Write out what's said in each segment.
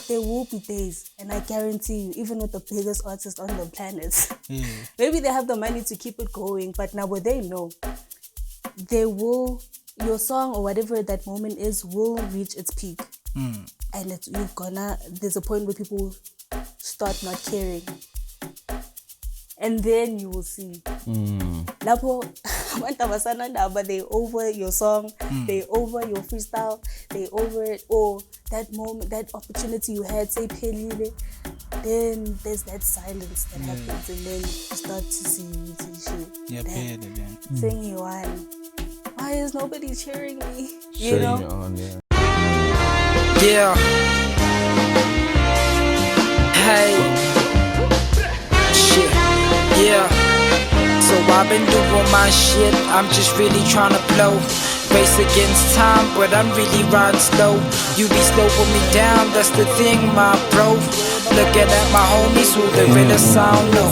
there will be days, and I guarantee you, even with the biggest artist on the planet, Yeah. maybe they have the money to keep it going, but now what they know, your song or whatever that moment is will reach its peak. And there's a point where people start not caring. And then you will see. Lapo, but they over your song, they over your freestyle, they over it, or that moment, that opportunity you had, say pelile, then there's that silence that happens, and then you start to see shit. Yeah, paid again. Saying you won. Why is nobody cheering me? Cheering you on, yeah. Yeah. Hey. Shit. Yeah. So I've been doing my shit. I'm just really trying to blow. Race against time, but I'm really riding slow. You be slowing me down, that's the thing, my bro. Looking at my homies who the realest sound know.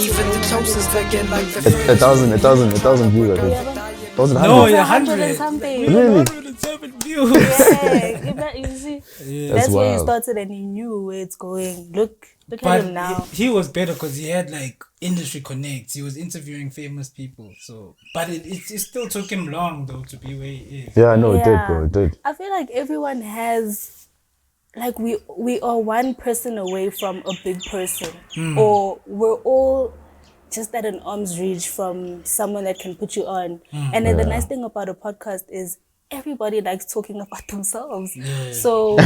Even the closest looking like the A thousand views, I think. No, yeah, 100 and 100. something. Really? 107 views. Yeah, you see, Yeah. that's where he wild. started and he knew where it's going. Look at But him now. he was better because he had like industry connects. He was interviewing famous people. So, but it still took him long though to be where he is. Yeah, I know, it did, bro, it did. I feel like everyone has, like we are one person away from a big person, or we're all just at an arm's reach from someone that can put you on. And then the nice thing about a podcast is everybody likes talking about themselves. Yeah. So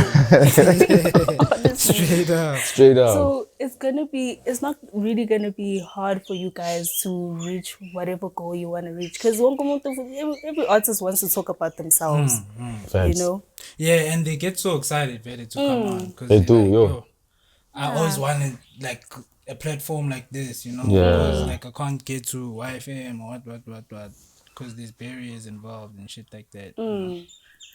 honestly, Straight up. so it's not really gonna be hard for you guys to reach whatever goal you want to reach, because every artist wants to talk about themselves. Facts. You know. Yeah, and they get so excited, better to come on. Cause They they're do, like, yo. I always wanted like a platform like this, you know. Yeah. Because like I can't get to YFM or what. Because there's barriers involved and shit like that. You know?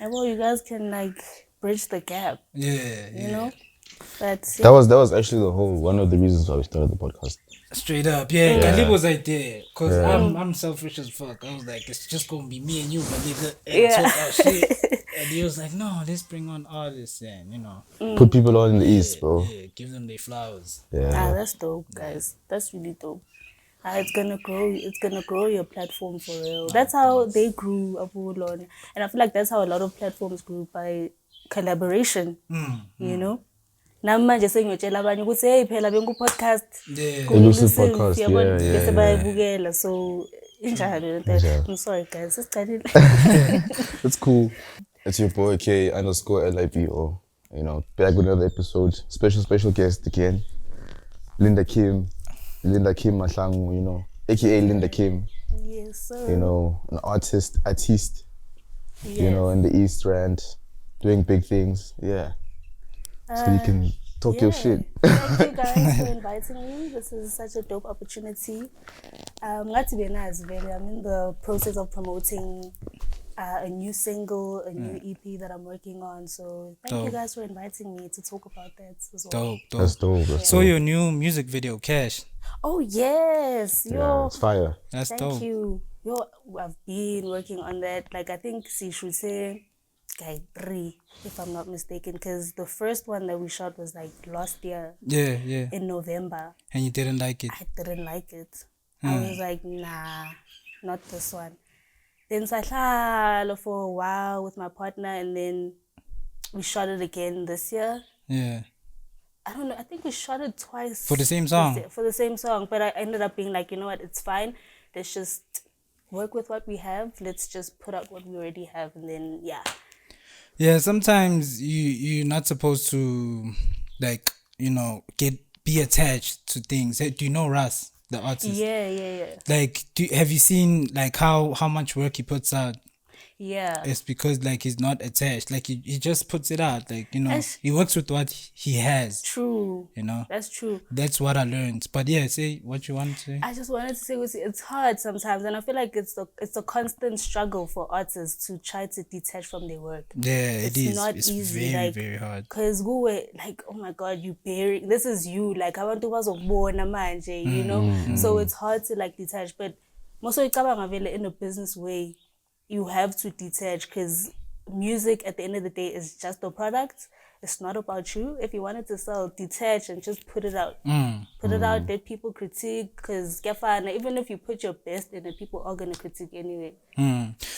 And well, you guys can like bridge the gap, Yeah. you know. But That was actually one of the reasons why we started the podcast. Straight up, yeah. Khalid was like there, cause I'm selfish as fuck. I was like, it's just gonna be me and you, my nigga, and talk our shit. And he was like, no, let's bring on artists and you know, Put people on in the East, bro. yeah, give them their flowers. Yeah. that's dope, guys. That's really dope. It's gonna grow. It's gonna grow your platform for real. That's how they grew, Abulon, and I feel like that's how a lot of platforms grew, by collaboration. You know. Namanje sengiyotshela abanye ukuthi hey phela bengu podcast. Yeah. Elusive podcast, Yabona, yeah. bese bayibukela. So injalo lento. Injalo. I'm sorry guys. It's cool. It's your boy K_LIBO. You know, back with another episode. Special guest again. Linda Kim Mahlangu, you know, aka Linda Kim. Yes, sir. You know, an artist, Yes. you know, in the East Rand, doing big things. Yeah. So you can talk your shit. Thank you guys for inviting me. This is such a dope opportunity. I'm in the process of promoting a new single, a new EP that I'm working on. So thank you guys for inviting me to talk about that as well. Dope. That's dope. So your new music video, Cash. Oh yes, Yeah, yo. it's fire. That's Thank dope. you. Yo, I've been working on that. Like I think she should say, guy 3, if I'm not mistaken, because the first one that we shot was like last year Yeah. in November. And you didn't like it. I didn't like it. I was like, nah, not this one. Then sahlala for a while with my partner, and then we shot it again this year. Yeah. I don't know. I think we shot it twice. For the same song? For the same song. But I ended up being like, you know what? It's fine. Let's just work with what we have. Let's just put out what we already have. And then, yeah. Yeah, sometimes you're not supposed to, like, you know, be attached to things. Hey, do you know Russ, the artist? Yeah. Like, have you seen, like, how much work he puts out? Yeah. It's because, like, he's not attached. Like, he just puts it out. Like, you know, That's- he works with what he has. True. You know? That's true. That's what I learned. But, yeah, say what you want to say. I just wanted to say it's hard sometimes, and I feel like it's a constant struggle for artists to try to detach from their work. Yeah, It's it is. not It's easy, very, like, very hard. Cause we were like, oh my God, this is you. Like abantu bazokubona manje, you know. So it's hard to like detach. But most of the in a business way, you have to detach, because music at the end of the day is just a product, it's not about you. If you wanted to sell, detach and just put it out. Put it out, let people critique, because even if you put your best in it, people are going to critique anyway.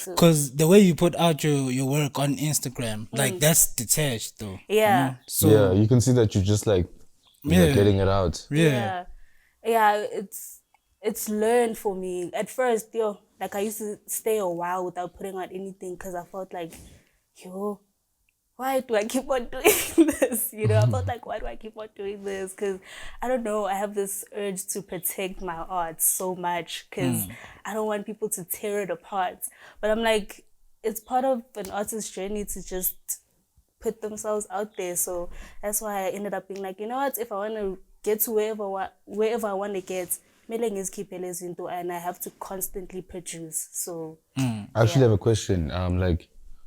Because the way you put out your work on Instagram, like that's detached though. Yeah. You know? So yeah, you can see that you just like getting it out. yeah. Yeah, it's learned for me. At first, like I used to stay a while without putting out anything because I felt like, why do I keep on doing this? I felt like, why do I keep on doing this? Because I don't know, I have this urge to protect my art so much because I don't want people to tear it apart. But I'm like, it's part of an artist's journey to just put themselves out there. So that's why I ended up being like, you know what, if I want to get to wherever I want to get, and I have to constantly produce. So I actually have a question.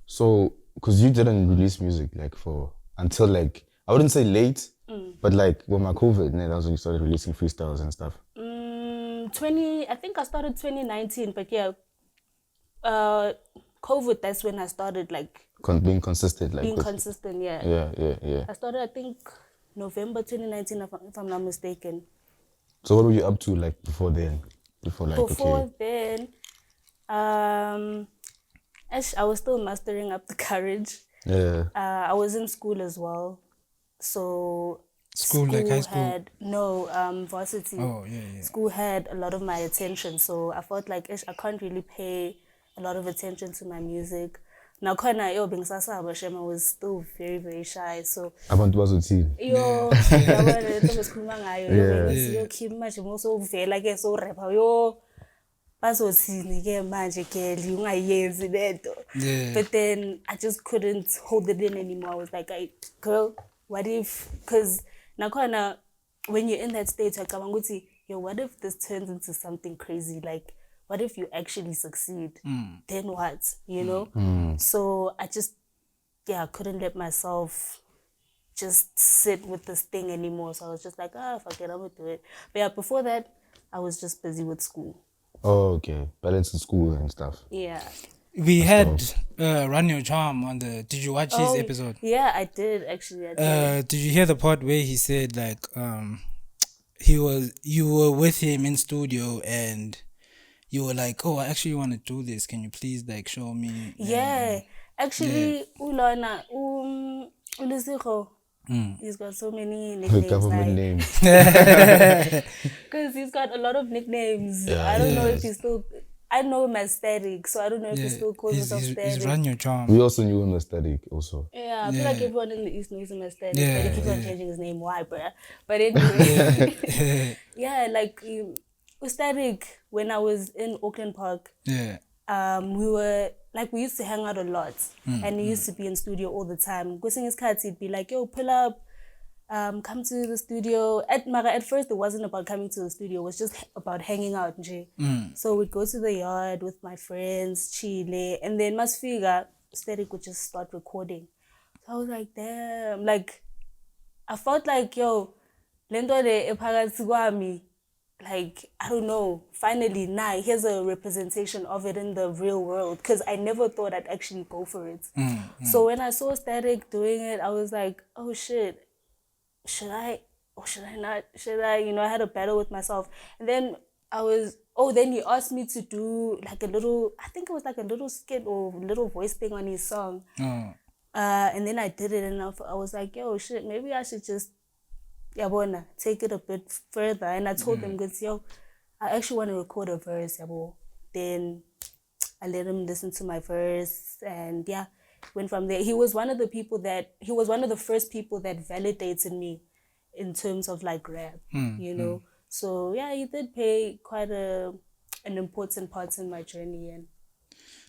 So because you didn't release music like until like I wouldn't say late, but like when my COVID, and that's when you started releasing freestyles and stuff. I think I started 2019, but yeah, COVID, that's when I started like Being consistent, like consistent. Yeah. Yeah. I started, I think, November 2019, if I'm not mistaken. So what were you up to like before then? Before Then, I was still mastering up the courage. Yeah. I was in school as well, so School like high school? Varsity. Oh yeah. School had a lot of my attention, so I felt like I can't really pay a lot of attention to my music. Now, I was still very, very shy, so Abantu bazothini? But then I just couldn't hold it in anymore. I was like, girl, what if, because now when you're in that state, what if this turns into something crazy? Like, what if you actually succeed? Then what? So I just couldn't let myself just sit with this thing anymore. So I was just like, fuck it, I'm gonna do it. But yeah, before that, I was just busy with school. Oh, okay. Balancing school and stuff. Yeah. We had Run Your Charm on the. Did you watch his episode? Yeah, I did actually. Did you hear the part where he said like you were with him in studio and you were like, oh, I actually want to do this. Can you please like show me? Yeah, actually, Ulana, Elusive. He's got so many nicknames. Government names. Because he's got a lot of nicknames. Yeah, I don't know if he's still. I know him as Static, so I don't know if he still calls himself Static. He's Run Your Charm. We also knew him as Static also. Yeah, I feel like everyone in the East knows him as Static, but he keeps on changing his name. Why, bruh? But anyway, like with Static, when I was in Auckland Park, we used to hang out a lot, and he used to be in studio all the time. Guessing his cats, he'd be like, yo, pull up, come to the studio. At first, it wasn't about coming to the studio. It was just about hanging out. So we'd go to the yard with my friends, chile, and then Masfiga, Static would just start recording. So I was like, damn. Like, I felt like, yo, lento de epagatsiguami. Like, I don't know, finally, here's a representation of it in the real world, because I never thought I'd actually go for it. So when I saw Static doing it, I was like, oh shit, should I or should I not? I had a battle with myself. And then then he asked me to do like I think it was like a little skit or little voice thing on his song. And then I did it, and I was like, yo, shit, maybe I should just take it a bit further. And I told him, I actually want to record a verse. Then I let him listen to my verse, and went from there. He was one of the first people that validated me in terms of like rap, So he did play quite an important part in my journey. And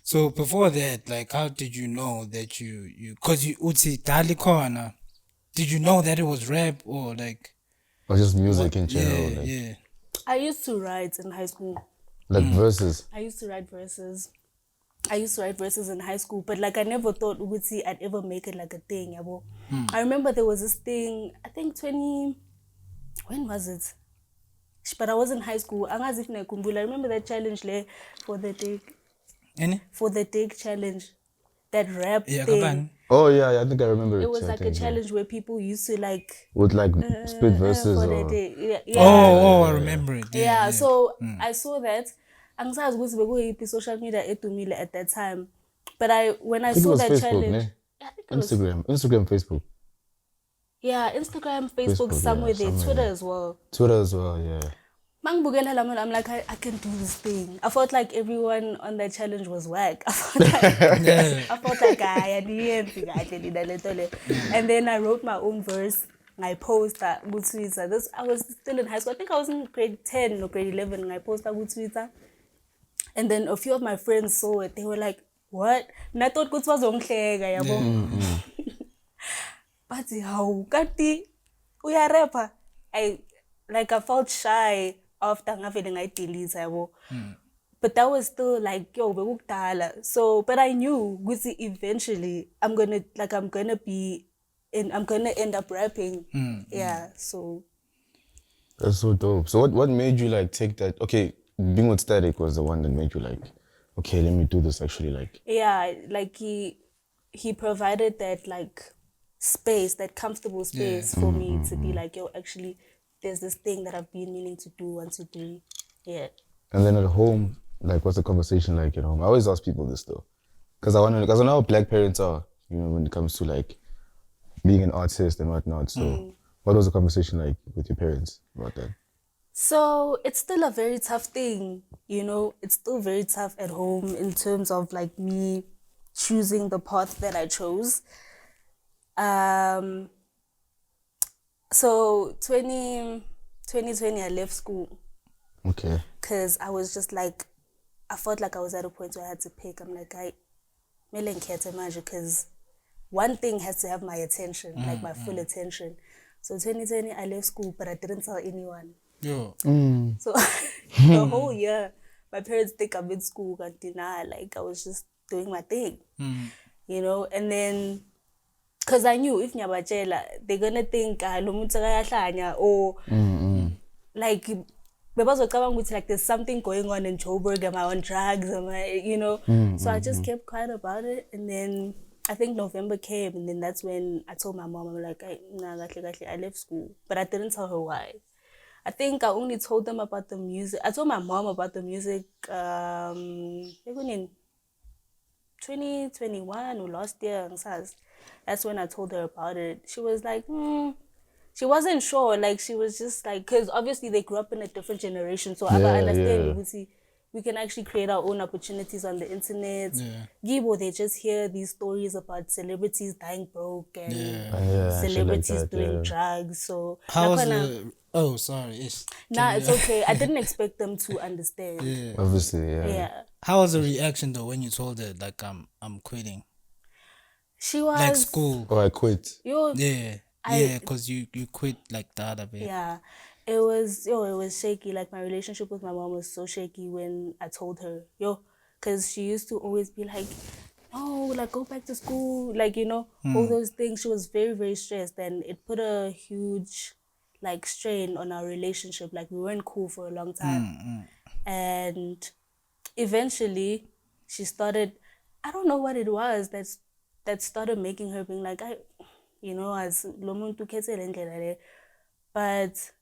so before that, like, how did you know that you because you uti dali corner? Did you know that it was rap or like? Or just music in general? Yeah. I used to write in high school. Like verses? I used to write verses in high school, but like I never thought I'd ever make it like a thing. I remember there was this thing, I think when was it? But I was in high school. I remember that challenge for the dig. Any? For the dig challenge. That rap thing. Oh yeah, I think I remember it. It was I like a think, yeah. challenge where people used to like With like split verses for the or day. Yeah. Oh, I remember it. Yeah, Yeah. so I saw that. Angisazi ukuthi bekuyiphi social media edumile at that time. But when I I think it saw was that Facebook, challenge, ne? I think it was Instagram, Facebook. yeah, Instagram, Facebook, Facebook, somewhere yeah, there, somewhere Twitter there. as well. Twitter as well, yeah. Mangibukela lama, I'm like, I can do this thing. I felt like everyone on that challenge was whack. I felt like I didn't and then I wrote my own verse. And I posted that on Twitter. This I was still in high school. I think I was in grade 10 or grade 11. And I posted that on Twitter. And then a few of my friends saw it. They were like, "What?" And I thought it was onhleka, yabo. But how kati uya rapper? I felt shy after ngavele ngayidilisa yabo. But that was still like yo bekukudala. So but I knew ukuthi eventually I'm gonna end up rapping. Yeah, so That's so dope. So what made you like take that? Okay, being with Static was the one that made you like, okay, let me do this actually. Like, yeah, like he provided that like space, that comfortable space for me to be like, yo, actually, there's this thing that I've been meaning to do, want to do. Yeah. and then at home, like, what's the conversation like at home? I always ask people this though, because I know how Black parents are, you know, when it comes to like being an artist and whatnot. So, what was the conversation like with your parents about that? So it's still a very tough thing, you know, it's still very tough at home in terms of like me choosing the path that I chose. So 2020, I left school Okay. because I was just like, I felt like I was at a point where I had to pick. I'm like, because one thing has to have my attention, like my full attention. So 2020, I left school, but I didn't tell anyone. Yo. So the whole year, my parents think I'm in school, but like I was just doing my thing, you know. And then, cause I knew if nyabachela, they're gonna think or like like there's something going on in Joburg. Am I on drugs? Am I, you know? So I just kept quiet about it, and then I think November came, and then that's when I told my mom, I'm like, I left school, but I didn't tell her why. I think I only told them about the music. I told my mom about the music in 2021 or last year. That's when I told her about it. She was like, she wasn't sure. Like, she was just like, because obviously they grew up in a different generation. So I understand, we can actually create our own opportunities on the internet. Gibo, they just hear these stories about celebrities dying broke and celebrities like that, doing drugs. So How was the... Oh, sorry. it's okay. I didn't expect them to understand. Obviously, Yeah. How was the reaction though when you told her like I'm quitting? She was Like school. Oh, I quit. Yeah, because you quit like the other bit. Yeah, it was shaky. Like my relationship with my mom was so shaky when I told her, because she used to always be like, oh, like go back to school, like, you know, all those things. She was very, very stressed, and it put a huge like strain on our relationship. Like we weren't cool for a long time, and eventually she started. I don't know what it was that started making her being like, as lo muntu ukhethele indlela le. But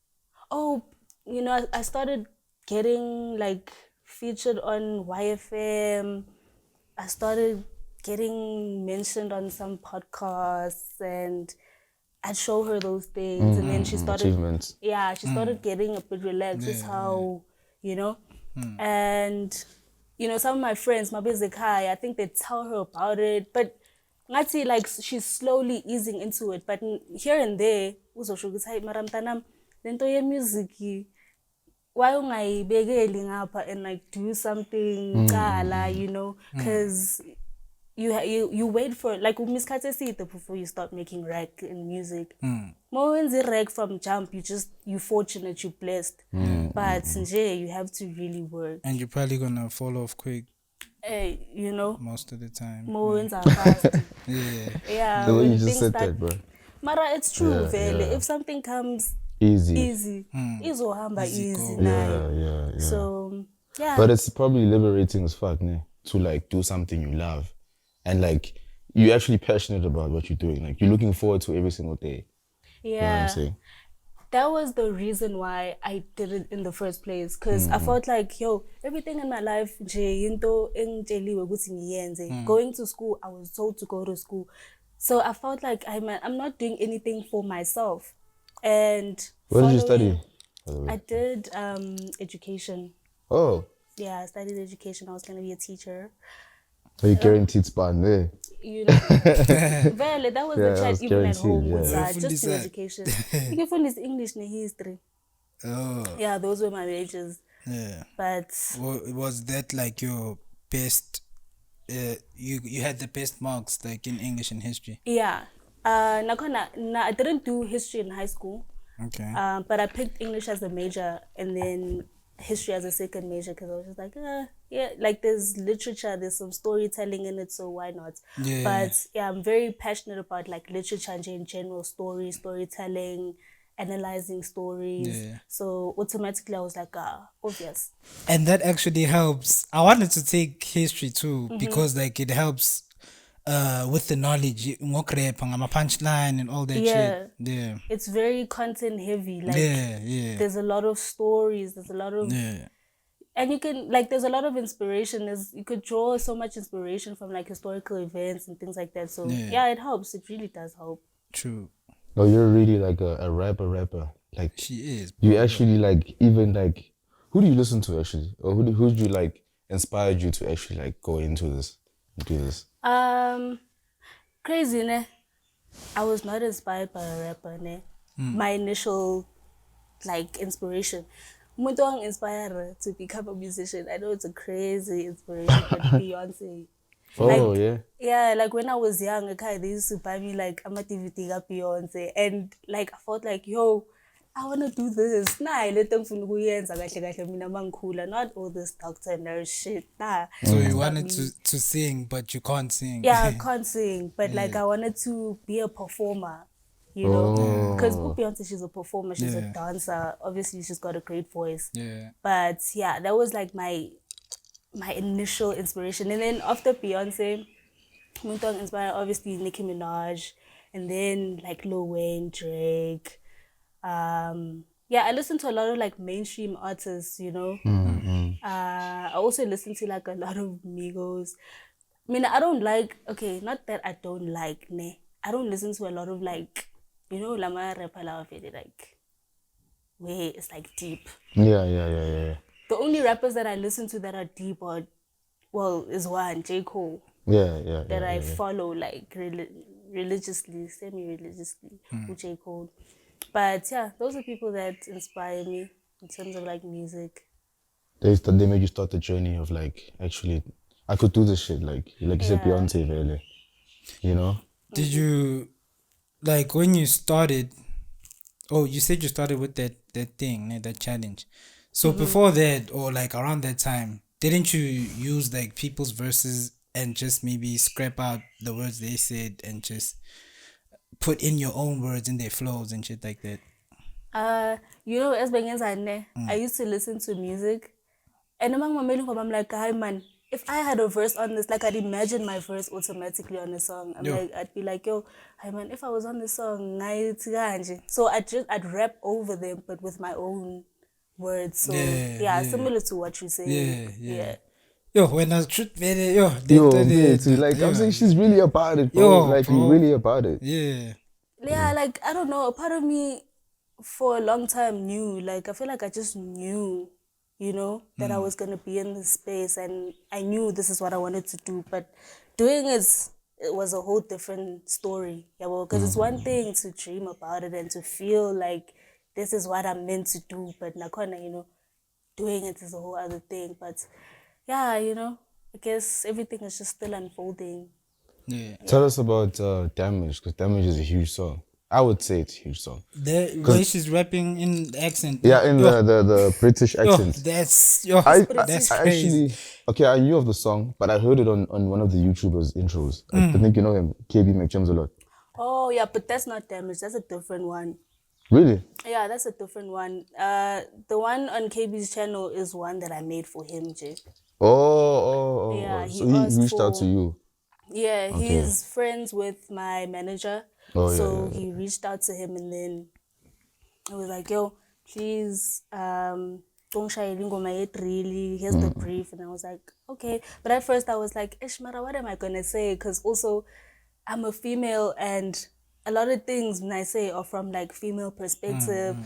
I started getting like featured on YFM. I started getting mentioned on some podcasts, and I'd show her those things, and then she started Achievements. Yeah, she started getting a bit relaxed. That's how, and some of my friends, my basic high, I think they tell her about it, but I'd say like she's slowly easing into it. But here and there, uzosho ukuthi hayi mara mntanami lento ye music why ungayibekeli ngapha and like do something because you wait for like umiskhathi eside before you start making rec in music. More when the rec from jump, you fortunate, you blessed. But nje, you have to really work. And you're probably gonna fall off quick. Most of the time. More wins are fast. Yeah. The way you just said that, bro. Mara, it's true, Vele. If something comes easy, izohamba easy. Yeah. So, yeah. But it's probably liberating as fuck, ne? To like do something you love. And like, you're actually passionate about what you're doing. Like you're looking forward to every single day. You know what Yeah. I'm saying? That was the reason why I did it in the first place. Because I felt like, yo, everything in my life, going to school, I was told to go to school. So I felt like I'm not doing anything for myself. And What did you study? By the I way? did education. Oh, Yeah, I studied education. I was going to be a teacher. so you guaranteed span there. You know, Vele, that was Yeah, the that chat was even at guaranteed, home yeah. with Where just full do is that? education. You can find this English and history. Oh, Yeah, those were my majors. yeah. But Was that like your best? You had the best marks like in English and history. yeah, I didn't do history in high school. Okay. But I picked English as a major and then history as a second major because I was just like, yeah, like there's literature, there's some storytelling in it, so why not? Yeah. But yeah, I'm very passionate about like literature in general, storytelling, analyzing stories. Yeah. So automatically I was like, obvious. And that actually helps. I wanted to take history too because like it helps with the knowledge, ngama punchline and all that Yeah. shit. Yeah. It's very content heavy. Like Yeah. there's a lot of stories, there's a lot of Yeah. and you can like there's a lot of inspiration. You could draw so much inspiration from like historical events and things like that. So yeah, it helps. It really does help. True. No, you're really like a rapper. Like She is. you actually like even like who do you listen to actually, or who do you like inspired you to actually like go into this, do this? Crazy, ne? I was not inspired by a rapper, ne? My initial like inspiration. Umuntu inspired to become a musician. I know it's a crazy inspiration, but Beyonce. Oh yeah. Yeah, like when I was young, okay, they used to buy me like I'm a DVD of Beyonce, and like I felt like, yo, I wanna do this. Nah, let them not all this doctor nurse shit. Nah. So That's you not wanted me. to sing, but you can't sing. Yeah, I can't sing, but like I wanted to be a performer, you know, because Beyonce, she's a performer, she's a dancer. Obviously, she's got a great voice. Yeah. But yeah, that was like my initial inspiration, and then after Beyonce, Muntong inspired obviously Nicki Minaj, and then like Lil Wayne, Drake. Yeah, I listen to a lot of like mainstream artists, you know. I also listen to like a lot of Migos. I mean, I don't like, okay, not that I don't like, ne. I don't listen to a lot of like, you know, Lama Rapala like, where it's like deep. Yeah. The only rappers that I listen to that are deep are, well, is one, J. Cole, Yeah. that I follow like religiously, semi-religiously, with J. Cole. But yeah, those are people that inspire me in terms of like music. They made you start the journey of like actually I could do this shit like you said Beyonce really, you know. Did you like when you started? Oh, you said you started with that thing, that challenge. So before that, or like around that time, didn't you use like people's verses and just maybe scrap out the words they said and just put in your own words in their flows and shit like that? You know, as I used to listen to music, and I'm like, hi man, if I had a verse on this, like I'd imagine my verse automatically on the song. I'd be like, yo, hi man, if I was on the song, so I'd rap over them, but with my own words. So yeah, similar to what you're saying. Yeah. Yo, when I shoot video, Like I'm saying, she's really about it, bro. Like bro. really about it. Yeah, like I don't know. A part of me, for a long time, knew. Like I feel like I just knew, you know, that I was gonna be in this space, and I knew this is what I wanted to do. But doing it was a whole different story. Yeah, well, because it's one thing to dream about it and to feel like this is what I'm meant to do, but nakona, you know, doing it is a whole other thing. But yeah, you know, I guess everything is just still unfolding. Yeah. Tell us about Damage, because Damage is a huge song. I would say it's a huge song. The way she's rapping in accent. Yeah, in the British accent. That's I crazy. actually, okay, I knew of the song, but I heard it on one of the YouTubers' intros. I think you know him, KB McJems a lot. Oh yeah, but that's not Damage. That's a different one. Really? Yeah, that's a different one. The one on KB's channel is one that I made for him, Jay. Oh. Yeah, So he reached out to you. Yeah, Okay. he's friends with my manager. Oh, yeah, So yeah, he reached out to him and then I was like, yo, please, don't shy ngoma yet really. Here's the brief. And I was like, okay. But at first I was like, Ishmara, what am I gonna say? Because also I'm a female and a lot of things when I say are from like female perspective.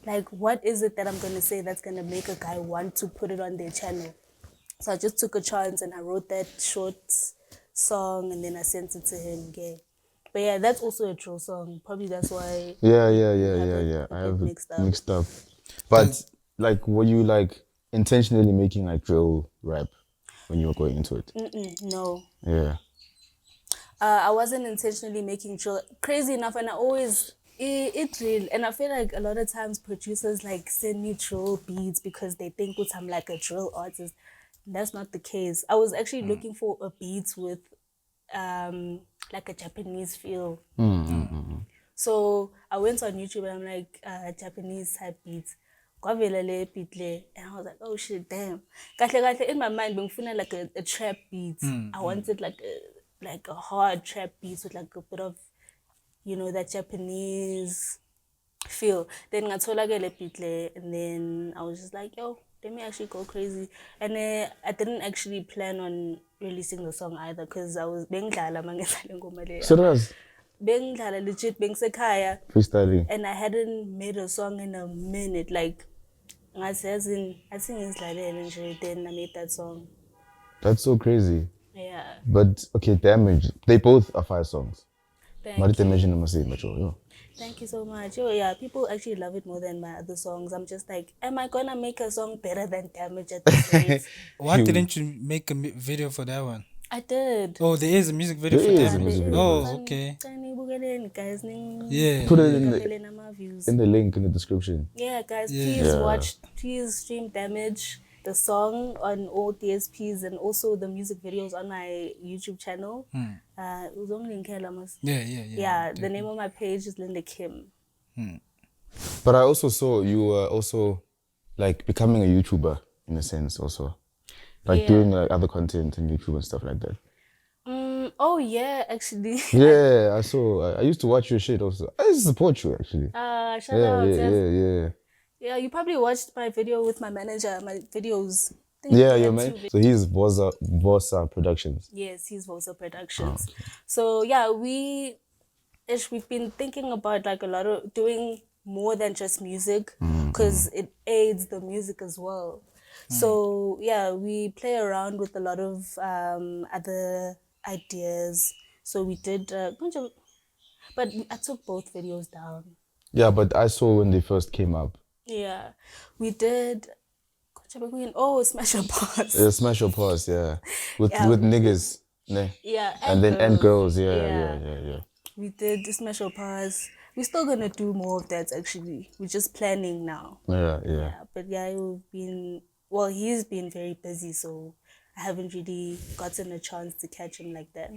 Like what is it that I'm gonna say that's gonna make a guy want to put it on their channel? So I just took a chance and I wrote that short song and then I sent it to him. Okay. But yeah, that's also a drill song. Probably that's why Yeah. a I bit have it mixed up. mixed up. But like, were you like intentionally making like drill rap when you were going into it? No. Yeah. I wasn't intentionally making drill. Crazy enough, and I always it drill, and I feel like a lot of times producers like send me drill beats because they think that I'm like a drill artist. That's not the case. I was actually looking for a beat with like a Japanese feel. So I went on YouTube and I'm like Japanese type beats. Kwavela le beat le, and I was like, oh shit, damn. Kahle in my mind, bengifuna like a trap beat. I wanted like a hard trap beat with like a bit of, you know, that Japanese feel. Then ngathola ke le beat le, and then I was just like, yo, let me actually go crazy. And I didn't actually plan on releasing the song either because I was bengidlala mangenza le ngoma le. Serious? Bengidlala legit bengisekhaya Freestyling. and I hadn't made a song in a minute. Like as in I think it's like that, then I made that song. That's so crazy. Yeah. But okay, Damage. They both are 5 songs. Thank But you. Damage and Masi Macho, yo. Thank you so much. Oh yeah, people actually love it more than my other songs. I'm just like, am I gonna make a song better than Damage at this rate? Why didn't you make a video for that one? I did. Oh, there is a music video There for is that. a music video. Oh, okay. Guys, Yeah. Put it in in the link in the description. Yeah, guys, Yeah. please Yeah. please stream Damage, the song on all DSPs and also the music videos on my YouTube channel. It was only in Kelamas. Yeah. The name of my page is Linda Kim. But I also saw you were also like becoming a YouTuber in a sense also. Like Yeah. doing like other content on YouTube and stuff like that. Oh yeah, actually. Yeah, I saw. I used to watch your shit also. I used to support you actually. Shout out. Yeah. Yeah, you probably watched my video with my manager, my videos. I think Yeah, he your had man. 2 So he's Vosa Productions. Yes, he's Vosa Productions. So yeah, we've been thinking about like a lot of doing more than just music because it aids the music as well. So yeah, we play around with a lot of other ideas. So we did, but I took both videos down. Yeah, but I saw when they first came up. Yeah, we did. Oh, Smash Your Boss. Smash Your Paws, yeah. With Yeah. niggas. Ne? Yeah, And girls, yeah. We did Smash Your Pass. We're still gonna do more of that actually. We're just planning now. Yeah. But yeah, he's been very busy, so I haven't really gotten a chance to catch him like that.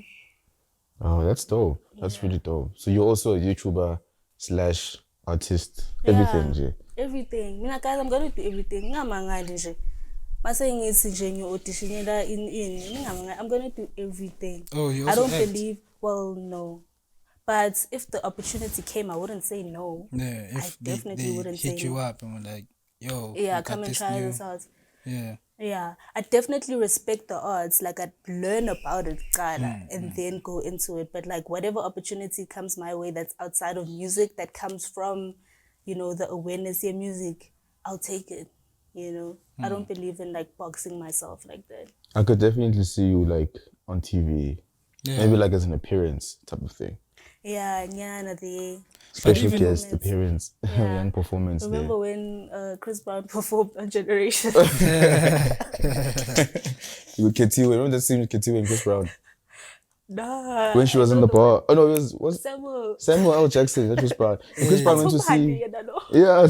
Oh, that's dope. That's really dope. So you're also a YouTuber / artist, Yeah. everything, Jay. Everything. Mina guys, I'm gonna do everything. Ngamangali nje. Mase ngithi nje ngi-auditionela I'm gonna do everything. Oh, you I also don't act? believe, well, no. But if the opportunity came, I wouldn't say no. Yeah, I if definitely they wouldn't hit say you no. up and were like, yo, Yeah, we come got and this try new- this out. Yeah. Yeah, I definitely respect the arts. Like I'd learn about it, and then go into it. But like whatever opportunity comes my way that's outside of music, that comes from, you know, the awareness of music, I'll take it. You know, I don't believe in like boxing myself like that. I could definitely see you like on TV. Yeah. Maybe like as an appearance type of thing. Yeah, nyana the Special even- guest appearance, Yeah. young performance Remember when Chris Brown performed on Generation? there. With Ketiwe, remember that scene with Ketiwe and Chris Brown? Nah. When she was in the bar. Oh no, it was Samuel. Samuel L. Jackson, that was Brown. And Chris Brown went to see. Yeah. Yeah.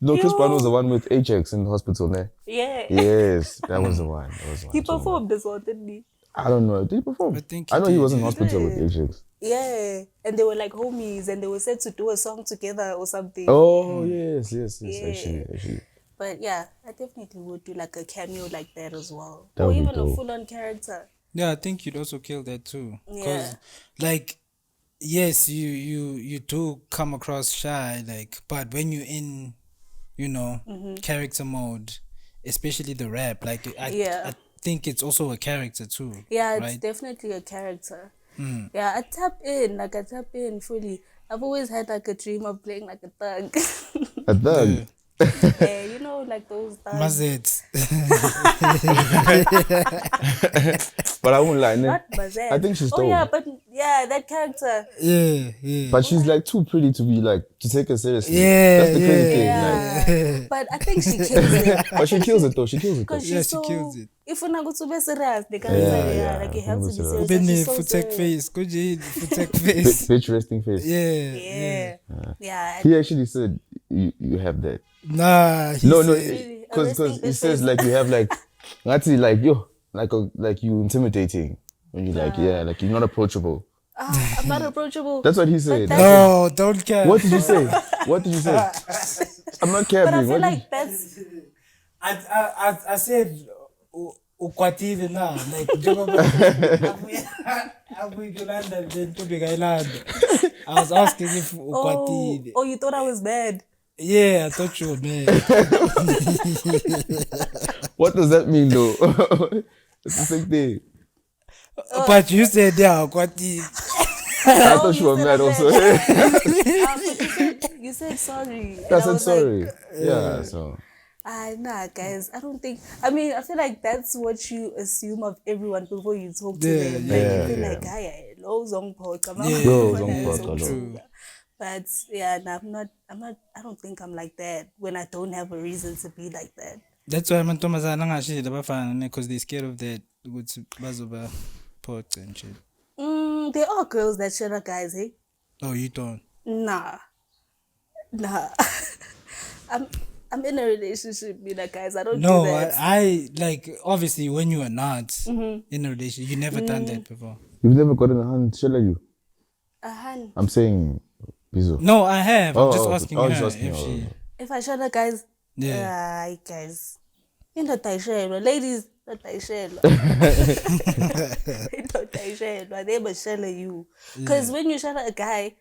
No, Chris Brown was the one with Ajax in the hospital, man. Yes, that was the one. He performed as well, didn't he? I don't know. Did he perform? I think I know he he did, was in yeah. hospital with Ajax. Yeah. And they were like homies and they were said to do a song together or something. Oh yes. Actually. But yeah, I definitely would do like a cameo like that as well. That Or would be even a dope. full-on character. Yeah, I think you'd also kill that too. Because, Yeah. like, yes, you do come across shy, like, but when you're in, character mode, especially the rap, like, Yeah. I think it's also a character too. Yeah, it's right? definitely a character. Yeah, I tap in fully. I've always had like a dream of playing like a thug. A thug. Yeah, you know, like those thugs. Mazet. But I won't lie, ne? Not Bazette. I think she's Oh dope. yeah, but yeah, that character. yeah. But she's like too pretty to be like to take her seriously. Yeah, That's the crazy thing. Yeah, but I think she kills it. Like, but she kills it though. She kills it though. Because Yeah, she's she so. kills it. If you're not going to be serious, the character, Yeah, like it helps to be 100%. serious. and Bene she's so futek serious. face. Kuji futek face. Bitch resting face. Yeah. Yeah. He actually said you have that. Nah, he No, said, Really, because arresting he bitch says face. like you have like actually like like you intimidating when you like like you're not approachable. I'm not approachable. That's what he said. that's- no, don't care. What did you say? What did you say? I'm not But I capping. feel What did like that's. I said ukwatile na like njengoba abuye kulanda ntombi kayilanda. I was asking if ukwatile. Oh, you thought I was bad. Yeah, I thought you were mad. What does that mean though? It's the same thing. But you said yeah, ukwatile. I thought you were said mad I'm also. But you said sorry. And I said was sorry. Like, Yeah, so nah, guys. I don't think. I mean, I feel like that's what you assume of everyone before you talk to them. Like Yeah, you feel yeah. like, low zong pork. Low zong pork, true. But yeah, nah, I'm not. I don't think I'm like that when I don't have a reason to be like that. That's why amantombazana angashilo abafana because they're scared of that ukuthi bazoba pot and shit. There are girls that shut up guys, hey? Oh, you don't. Nah. I'm in a relationship, you know, guys. I don't No, do that. I like obviously when you are not in a relationship, you never done that before. you've never gotten a hand shall you? Han, I'm saying Bizo. No, I have. I'm Oh, just oh, asking I her was asking if her, she. if I shut up guys, Yeah. guys. Ladies, not they must shell you. Because when you shut up a guy,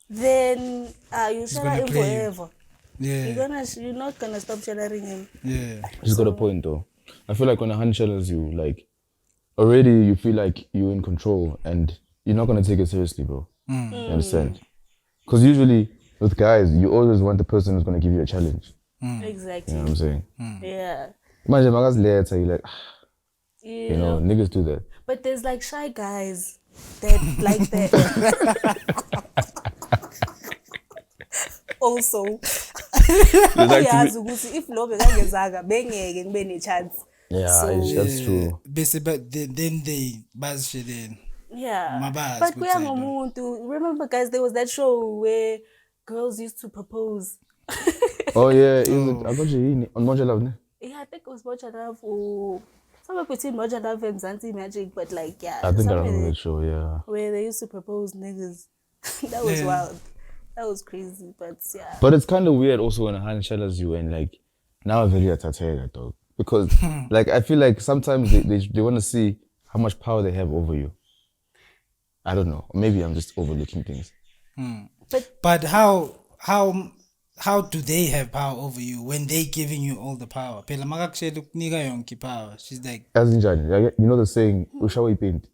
then you shut gonna him play you. forever. Yeah. You're not gonna stop shuttering him. Yeah. She's got a point though. I feel like when a hand shells you, like already you feel like you're in control and you're not gonna take it seriously, bro. You understand? Because usually with guys, you always want the person who's gonna give you a challenge. Exactly. You know what I'm saying? Yeah. Imagine my guys later, you like, You you know, niggas do that. But there's like shy guys that like that. Also, uyazi ukuthi if lo bekangezanga bengeke ngibe ne-chance. Yeah, So- that's true. Basically, but then they buzz shit in. Yeah. Mabazi But ukuthi kuya I know. ngomuntu. Remember guys, there was that show where girls used to propose. Oh yeah, is it? I got you on Moja Love, ne? Yeah, I think it was Moja Love or somewhere between Moja Love and Zanti Magic, but like yeah. I think I somewhere remember that show, yeah. where they used to propose niggas. That was Yeah. wild. That was crazy, but yeah. But it's kind of weird also when a hand shells you and like, now I'm very attached dog. Because like, I feel like sometimes they want to see how much power they have over you. I don't know. Maybe I'm just overlooking things. But how do they have power over you when they giving you all the power? Phela makakushela ukunika yonke power. She's like, As in Johnny, you know the saying, ushawe paint.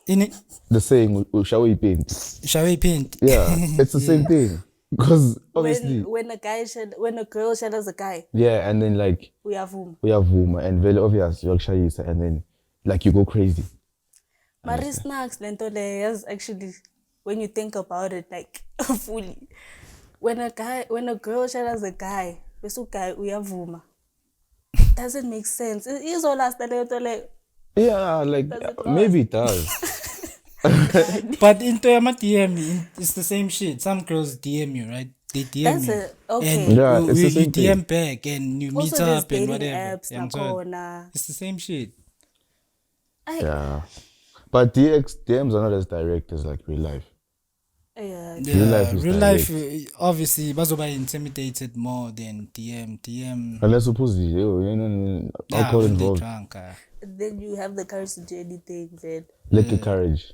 ini The saying, ushawe paint. shawe paint. Yeah, it's the same thing. Because obviously, When a girl shadows a guy, yeah, and then like, we have whom. we have Vuma and very obvious, Yorkshire, and then like you go crazy. Maris Snacks, Lentole, actually, when you think about it, like fully. When a girl shadows a guy, we have whom. Doesn't make sense. It is all last like Yeah, like Does it maybe it does. But into your DM, it's the same shit. Some girls DM you, right? They DM that's you. it. Okay. And Yeah, it's the you same thing. DM back and you meet Also, there's up and dating whatever. apps, Yeah, I'm sorry. nakhona. It's the same shit. Yeah. But DMs are not as direct as like real life. Yeah. life. Yeah, Real life is real life, direct. obviously, bazoba intimidated more than DM. Unless supposedly, alcohol when they involved. drunk. Then you have the courage to do anything, then. Liquor courage.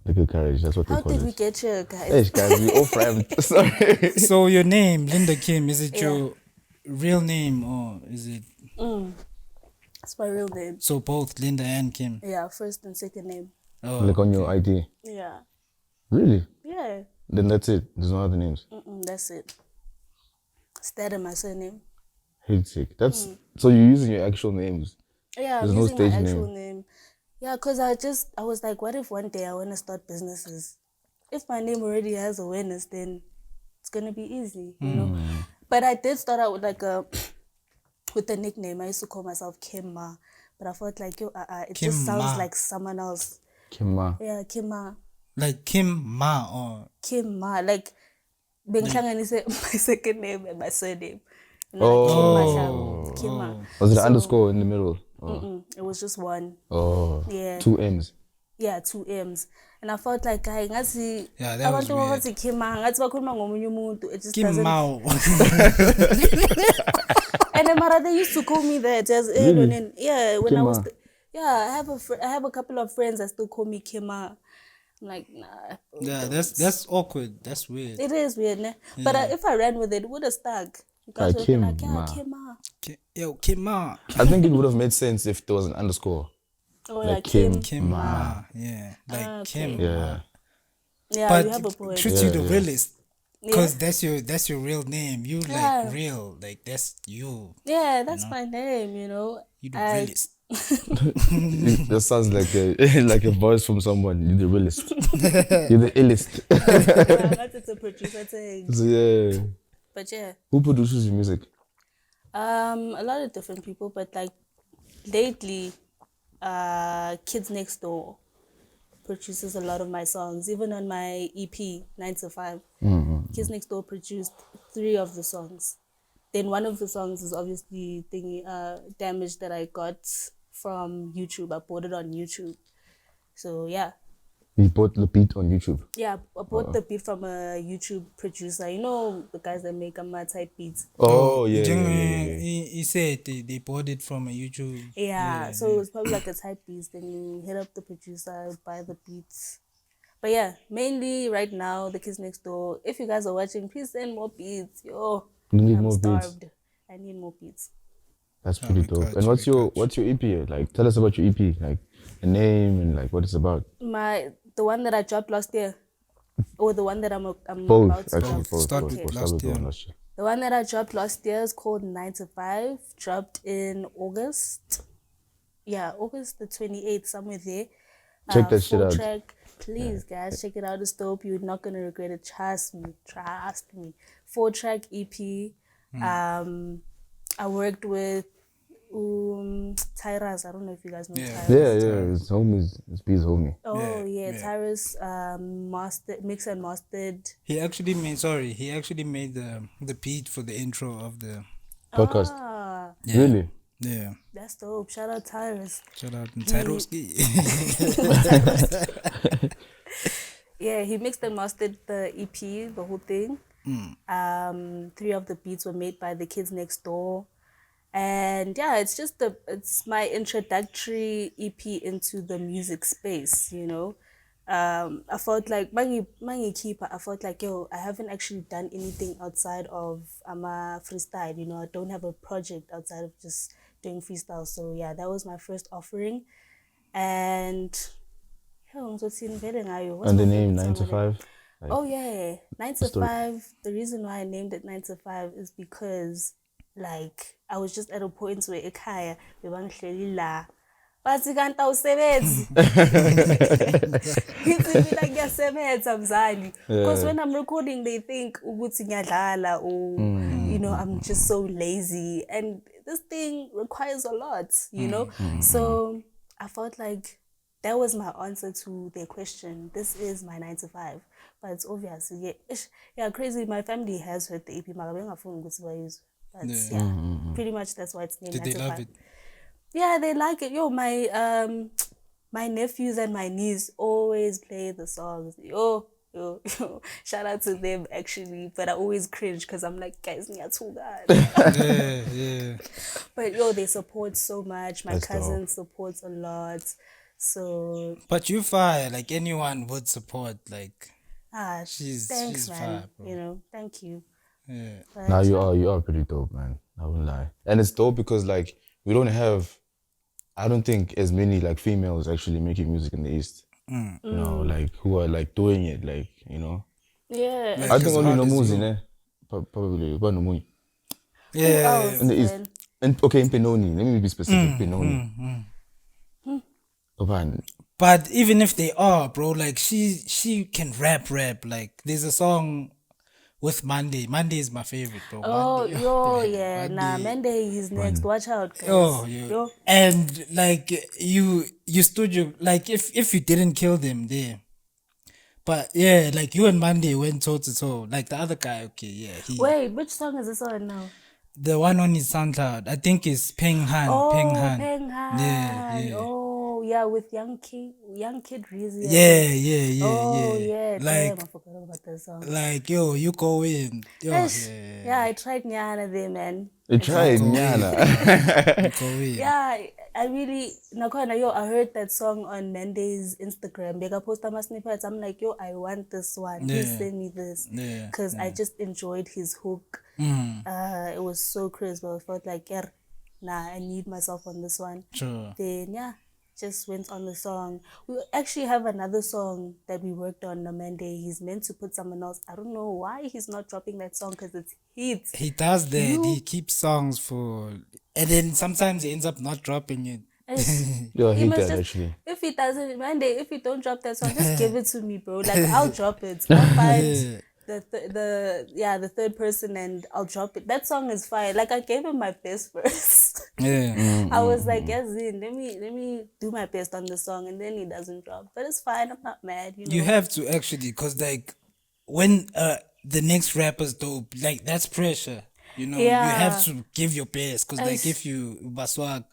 Liquor courage, that's what they How call did we it. get here, guys? Hey, guys, we all framed. Sorry. So your name, Linda Kim, is it Yeah. your real name or is it It's my real name. so both Linda and Kim? Yeah, first and second name. Oh, Like on your ID. Yeah. Really? Yeah. Then that's it. There's no other names. That's it. It's that and my surname. Hectic. That's so you're using your actual names. Yeah, There's I'm no using my stage actual name. name. Yeah, because I was like, what if one day I want to start businesses? If my name already has awareness, then it's going to be easy, you know? But I did start out with with a nickname. I used to call myself Kimma. But I felt like, it just sounds Kimma. like someone else. Kimma. Yeah, Kimma. like Kim Ma or Kimma. Like, bengihlanganise my second name and my surname. You know, Oh. like Kimma Shang, Kimma. Was it an So, underscore in the middle? Oh. It was just one. Oh. Yeah. 2 M's. Yeah, 2 M's. And I felt like, hayi ngathi Yeah, that was abantu weird. bathi Kimma, ngathi bakhuluma ngomunye umuntu. It just Kim doesn't. Mao. And then Mara, they used to call me that as Really? yeah, when I was Kimma. yeah, I have a couple of friends that still call me Kimma. I'm like, nah. Yeah, that's awkward. That's weird. It is weird, ne? But if I ran with it, it would have stuck. You guys Like would be like, yeah, Kimma. Kimma. Yo, Kim Ma. I think it would have made sense if there was an underscore. Oh, Like yeah, Kim. Kim Ma. Yeah, like Kim. Yeah. Yeah, But you have a point. treat you the Yeah. realist. Because that's your real name. You Yeah. like real. Like that's you. Yeah, that's my name, you know. You the realist. That sounds like like a voice from someone. You're the realist. You're the illest. Yeah, that's it's a producer thing. So, yeah. But yeah. Who produces your music? A lot of different people, but like lately, Kids Next Door produces a lot of my songs. Even on my EP, 9 to 5, Kids Next Door produced 3 of the songs. Then one of the songs is obviously Damage that I got from YouTube. I bought it on YouTube. So yeah. You bought the beat on YouTube. Yeah, I bought the beat from a YouTube producer. You know the guys that make type beats. Oh, yeah. He said they bought it from a YouTube. Yeah, so it's probably like a type beats. Then you hit up the producer, buy the beats. But yeah, mainly right now, the Kids Next Door. If you guys are watching, please send more beats. Yo, You need I'm more beats. starved. I need more beats. That's pretty we dope. got And you, what's your EP? Like, tell us about your EP. Like, the name and like what it's about. The one that I dropped last year, or the one that I'm about Both, to actually, drop. both. Start both, with both. last Start with the year. one last year. The one that I dropped last year is called 9 to 5. Dropped in August. Yeah, August the 28th, somewhere there. Check that shit out. Track. Please, guys, check it out. It's dope. You're not gonna regret it. Trust me. 4-track EP. I worked with Tyrus. I don't know if you guys know Tyrus. Yeah. His homie, his B's homie. Oh yeah, Tyrus mixed and mastered. He actually made the beat for the intro of the Podcast. Ah, Really? yeah. that's dope. Shout out Tyrus. Shout out to Tyroski. Yeah, he mixed and mastered the EP, the whole thing. 3 of the beats were made by the Kids Next Door. And yeah, it's my introductory EP into the music space, you know. I felt like Mangi Keeper, I felt like I haven't actually done anything outside of freestyle, you know. I don't have a project outside of just doing freestyle. So yeah, that was my first offering. And what's And the my name favorite 9 to song on it? 5. Oh yeah, 9 to story. 5. The reason why I named it 9 to 5 is because like I was just at a point where ekhaya bebangihleli la bathi kanti awusebenzi ngithi mina ngiyasebenza mzali, because when I'm recording they think ukuthi ngiyadlala or you know I'm just so lazy, and this thing requires a lot, you know. So I felt like that was my answer to their question. This is my 9 to 5. But it's obvious. Yeah, crazy. My family has heard the EP. But yeah, pretty much that's why it's named Did 9 they to love 5. it? Yeah, they like it. Yo, my nephews and my niece always play the songs. Yo, Shout out to them actually, but I always cringe because I'm like, guys, too bad. Yeah. But they support so much. My That's cousin supports a lot. So But you fire, like anyone would support, like thanks, she's man. fire, bro. Thank you. Yeah. But, Now you are pretty dope, man. I won't lie. And it's dope because like we don't have, I don't think as many like females actually making music in the East. You know, like who are like doing it, like yeah. Like, I as think only hard as Nomuzi, you. ne? Probably, but Nomui. Who Yeah. else In the East. then? And okay, in Penoni. Let me be specific. Penoni. Man, But even if they are, bro, like she can rap. Like there's a song with Monday. Monday is my favorite, bro. Oh, Monday. yeah. Nah, Mende is next. Watch out, guys. Oh, yo. And like you stood your, like if you didn't kill them there. But yeah, like you and Monday went toe to toe. Like the other guy, okay, yeah, Wait, which song is this on now? the one on his SoundCloud, I think is Peng Han. Oh, Peng Han. Peng Han. Yeah. Oh, yeah, with young kid Rizzy. Yeah. Yeah. Like, Damn, I forgot about that song. like yo, you go in. Yo, Yes. yeah. Yeah, I tried Nyana there, man. you tried, Go in. Nyana. You go in. Yeah, I really, I heard that song on Monday's Instagram. They got post my snippets. I'm like, I want this one. Yeah. Please send me this. Yeah, Because I just enjoyed his hook. It was so crisp. I felt like, I need myself on this one. Sure. Then, just went on the song. We actually have another song that we worked on Monday. He's meant to put someone else. I don't know why he's not dropping that song because it's hits. He does that. He keeps songs for, and then sometimes he ends up not dropping it. Yo, I He hate must that just- actually. If he doesn't, Monday, if you don't drop that song, just give it to me, bro. Like I'll drop it. I'll find the third person and I'll drop it. That song is fire. Like I gave him my best verse. Yeah. I was like, yes, Zin, let me do my best on the song, and then he doesn't drop. But it's fine. I'm not mad. You have to actually, because like when the next rapper's dope, like that's pressure. You know, you have to give your best, because like if you baswak,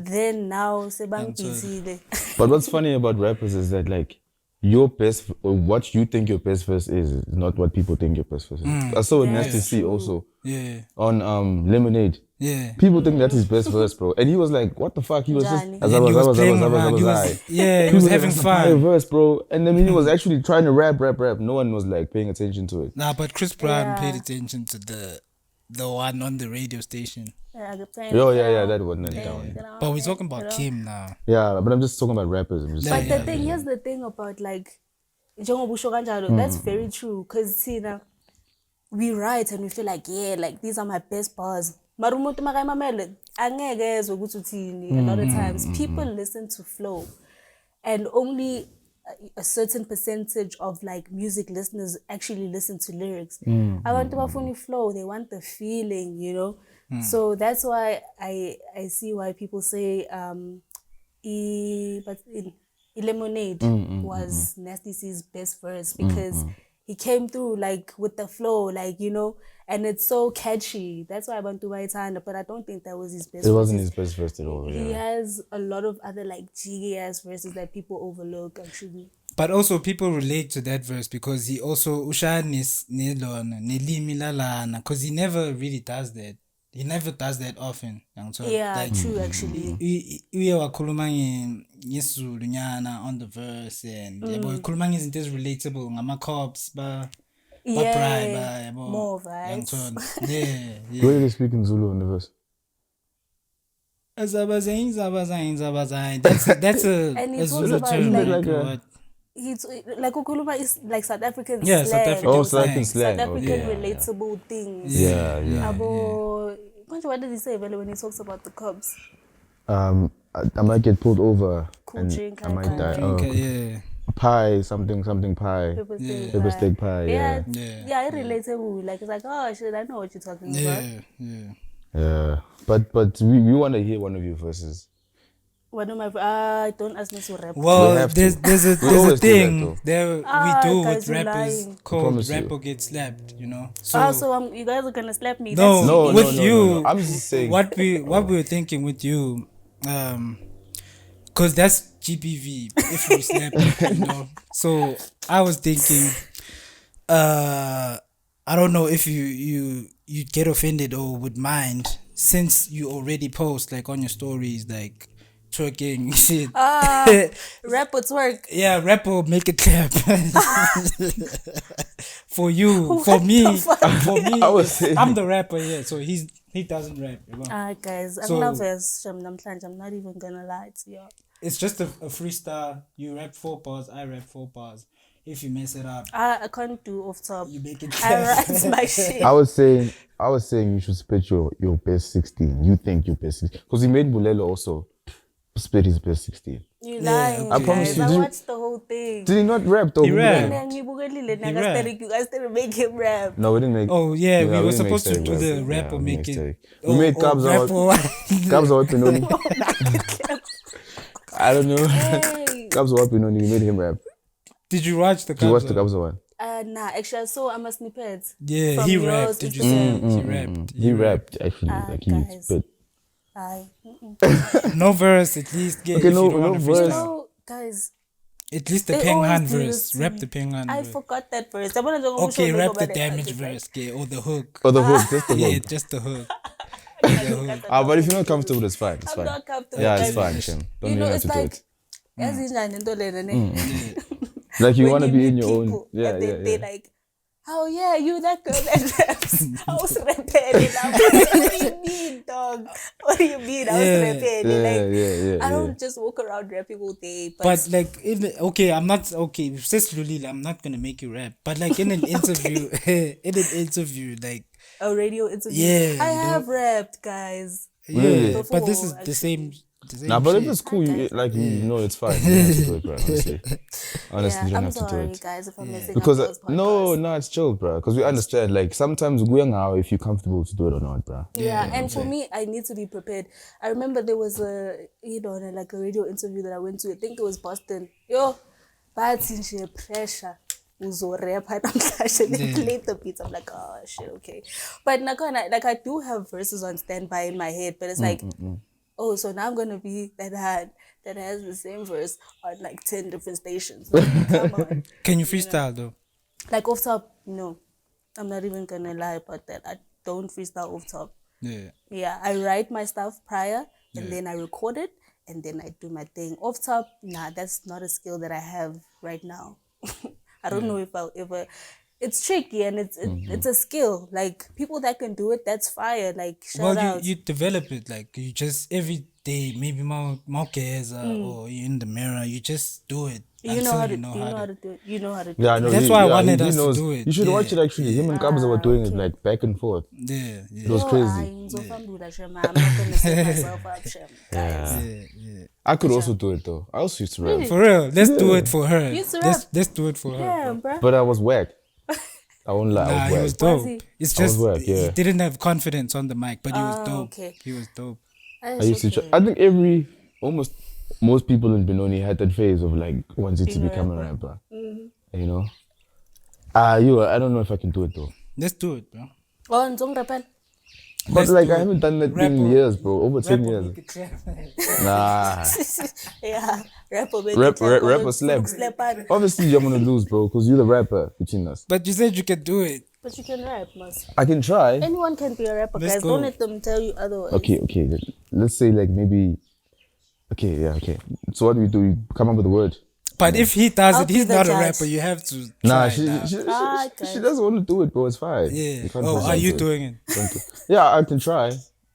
Then now sebang busy. But what's funny about rappers is that like your best or what you think your best verse is not what people think your best verse is. I saw it Nasty C also yeah, on Lemonade. yeah. People think that's his best verse, bro. And he was like, what the fuck? He was Johnny. just And he was playing I around. He was, yeah, he was having That's a fire fun. verse, bro. And then he was actually trying to rap. No one was like paying attention to it. Nah, but Chris Brown Yeah. paid attention to the one on the radio station. Yeah, that wasn't down. But we're talking about Kim now. Yeah, but I'm just talking about rappers. I'm just But saying. here's the thing about like njengoba usho kanjalo, that's very true. Cause we write and we feel like like these are my best bars. Mara umuntu makayimamele angeke ezwe ukuthi uthini. A lot of times people listen to flow, and only a certain percentage of like music listeners actually listen to lyrics. Abantu bafuna flow, they want the feeling, So that's why I see why people say Lemonade was Nasty C's best verse, because he came through like with the flow, like, and it's so catchy. That's why I went to Waitana, but I don't think that was his best It verse. wasn't his best verse at all. He Yeah. has a lot of other like jiggy ass verses that people overlook actually. But also people relate to that verse because he also ushanis nelona nelimi lalana, because he never really does that. He never does that often. Yeah, true actually. Uye wakhuluma ngesizulu nyana on the verse, and yabo ukhuluma ngezinto relatable ngama cops ba bribe yabo. More vibes. Yeah. Where did he speak in Zulu in the verse? Zabazain. That's And a he talks Zulu about term. like- Like what? He's like Ukuluma is like South African Yeah, slang. South African Oh, South African slang. slang. South African Okay. relatable things. Yeah. Abo, what did he say Vele, when he talks about the cops? I might get pulled over Cool and drink, I might high die. five. Oh, Yeah. pie, something pie. Pepper steak Pepper steak pie. Yeah, Yeah. it's relatable. Like it's like, oh shit, I know what you're talking about. Yeah. But we want to hear one of your verses. One of my don't ask me to rap. Well, We have to. there's a always do thing that, there we do guys, with you're rappers lying. called promise you. rapper get slapped, So you guys are gonna slap me. No, That's with no, you. no. I'm just saying. What we were thinking with you, Cause that's GBV if you snap it, you know. So I was thinking, I don't know if you get offended or would mind since you already post like on your stories like twerking shit. Rap would work. Yeah, rap will make it clap. For you, for me, I was saying- I'm the rapper, yeah. So he doesn't rap. You know? Guys, I'm So- nervous. I'm not even gonna lie to you. It's just a freestyle. You rap 4 bars, I rap 4 bars. If you mess it up, I can't do off top. you make it I clap. write my shit. I was saying you should split your best 16. You think your best 16. Because he made Bulelo also split his best 16. You lying, I promise guys. you, I did you- watched the whole thing. Did he not rap though? He rapped. And you rapped. guys didn't make him rap. No, we didn't make. Oh yeah, we were didn't make supposed to Sterling do rap. the rap Yeah, or we make made it. Sterling. We made Kabza rap out- or Kabza wa Pinoni. I don't know. Hey. Kabza wa Pinoni, we made him rap. Did you watch the? Did you watch the Kabza? Kabza one? Nah, actually, I saw a snippet. Yeah, from he yours rapped. Did you Instagram. see? He rapped. He rapped actually. Like he guys. spit. Aye. No verse, at least. Yeah, Okay, if no- you don't no wanna verse. You freestyle. know, guys, At least the They Peng always Han do verse. this to Rap me. the Peng Han I verse. forgot that verse. I'm gonna Okay, rap the damage verse, okay, or the hook. Oh, the hook, just the Yeah, hook. just the hook. But if you're not comfortable, it's fine. It's I'm fine. not comfortable. Yeah, it's guys. fine, Shem. Don't You even know, have it's to do like, it. as in Like you when want to you be meet in your own. people Yeah, and yeah, they yeah. like, oh yeah, you that girl that raps. I was rapping. What do you mean, dog? What do you mean? I was Yeah, rapping. Yeah, Like, yeah. I don't just walk around rapping all day. But like, I'm not okay. Sis Lulila, I'm not gonna make you rap. But like in an interview, like a radio interview. Yeah, I you know. have rapped, guys. yeah. Before, But this is the actually. same. The same Nah, but if shit. it's cool, you know it's fine. You don't have to do it, bro. Honestly, honestly, you don't I'm have to do sorry, it. guys, if I'm messing Because up those no, it's chill, bro. Because we understand, like sometimes we're now if you're comfortable to do it or not, bro. Yeah, and for me, I need to be prepared. I remember there was a, like a radio interview that I went to. I think it was Boston. Yo, but since pressure, uzo rap, I played the beats. I'm like, oh shit, okay. But like I do have verses on standby in my head, but it's like, oh, so now I'm gonna be that has the same verse on like 10 different stations. Like, come on. Can you freestyle though? Like off top, no. I'm not even gonna lie about that. I don't freestyle off top. Yeah. Yeah, I write my stuff prior and then I record it and then I do my thing. Off top, nah, that's not a skill that I have right now. I don't know if I'll ever. It's tricky and it's a skill. Like people that can do it, that's fire. Like shout Well, out. you develop it like you just every day, maybe more or you're in the mirror, you just do it. You know how to until do it. You know how to do Yeah, I it. know. That's why I wanted us to do it. You should Yeah. watch it actually. Him and Kabza were doing it like back and forth. Yeah, It was Yo, crazy. I'm not gonna set myself up, Shem. Guys. yeah. I could also do it though. I also used to rap, For real, let's do it for her. You used to rap? Let's do it for her. Damn, bro. but I was whack. I won't lie. Nah, I he was was whack. dope. Was he? It's I was just whack, he yeah. didn't have confidence on the mic, but he was dope. Okay. He was dope. I used to. I think almost most people in Benoni had that phase of like wanting to Being a become a rapper. rapper. You know. I don't know if I can do it though. Let's do it, bro. Oh, Nzong Rapel. But Let's like do I it. haven't done that thing in Rapper. years, bro. Over 10 Rap or years. make it clap. Nah. Yeah, rapper. Rapper slap. Obviously, you're gonna lose, bro, because you're the rapper between us. But you said you could do it. But you can rap, mas. I can try. Anyone can be a rapper, Let's guys. go. Don't let them tell you otherwise. Okay. Let's say like maybe. Okay. So what do? We come up with a word. But if he does I'll it, be he's the not a judge. rapper. You have to Nah, try she now. she doesn't want to do it, bro. It's fine. Yeah. You can't Oh, force her are to you do it. doing it? Don't do- Yeah, I can try.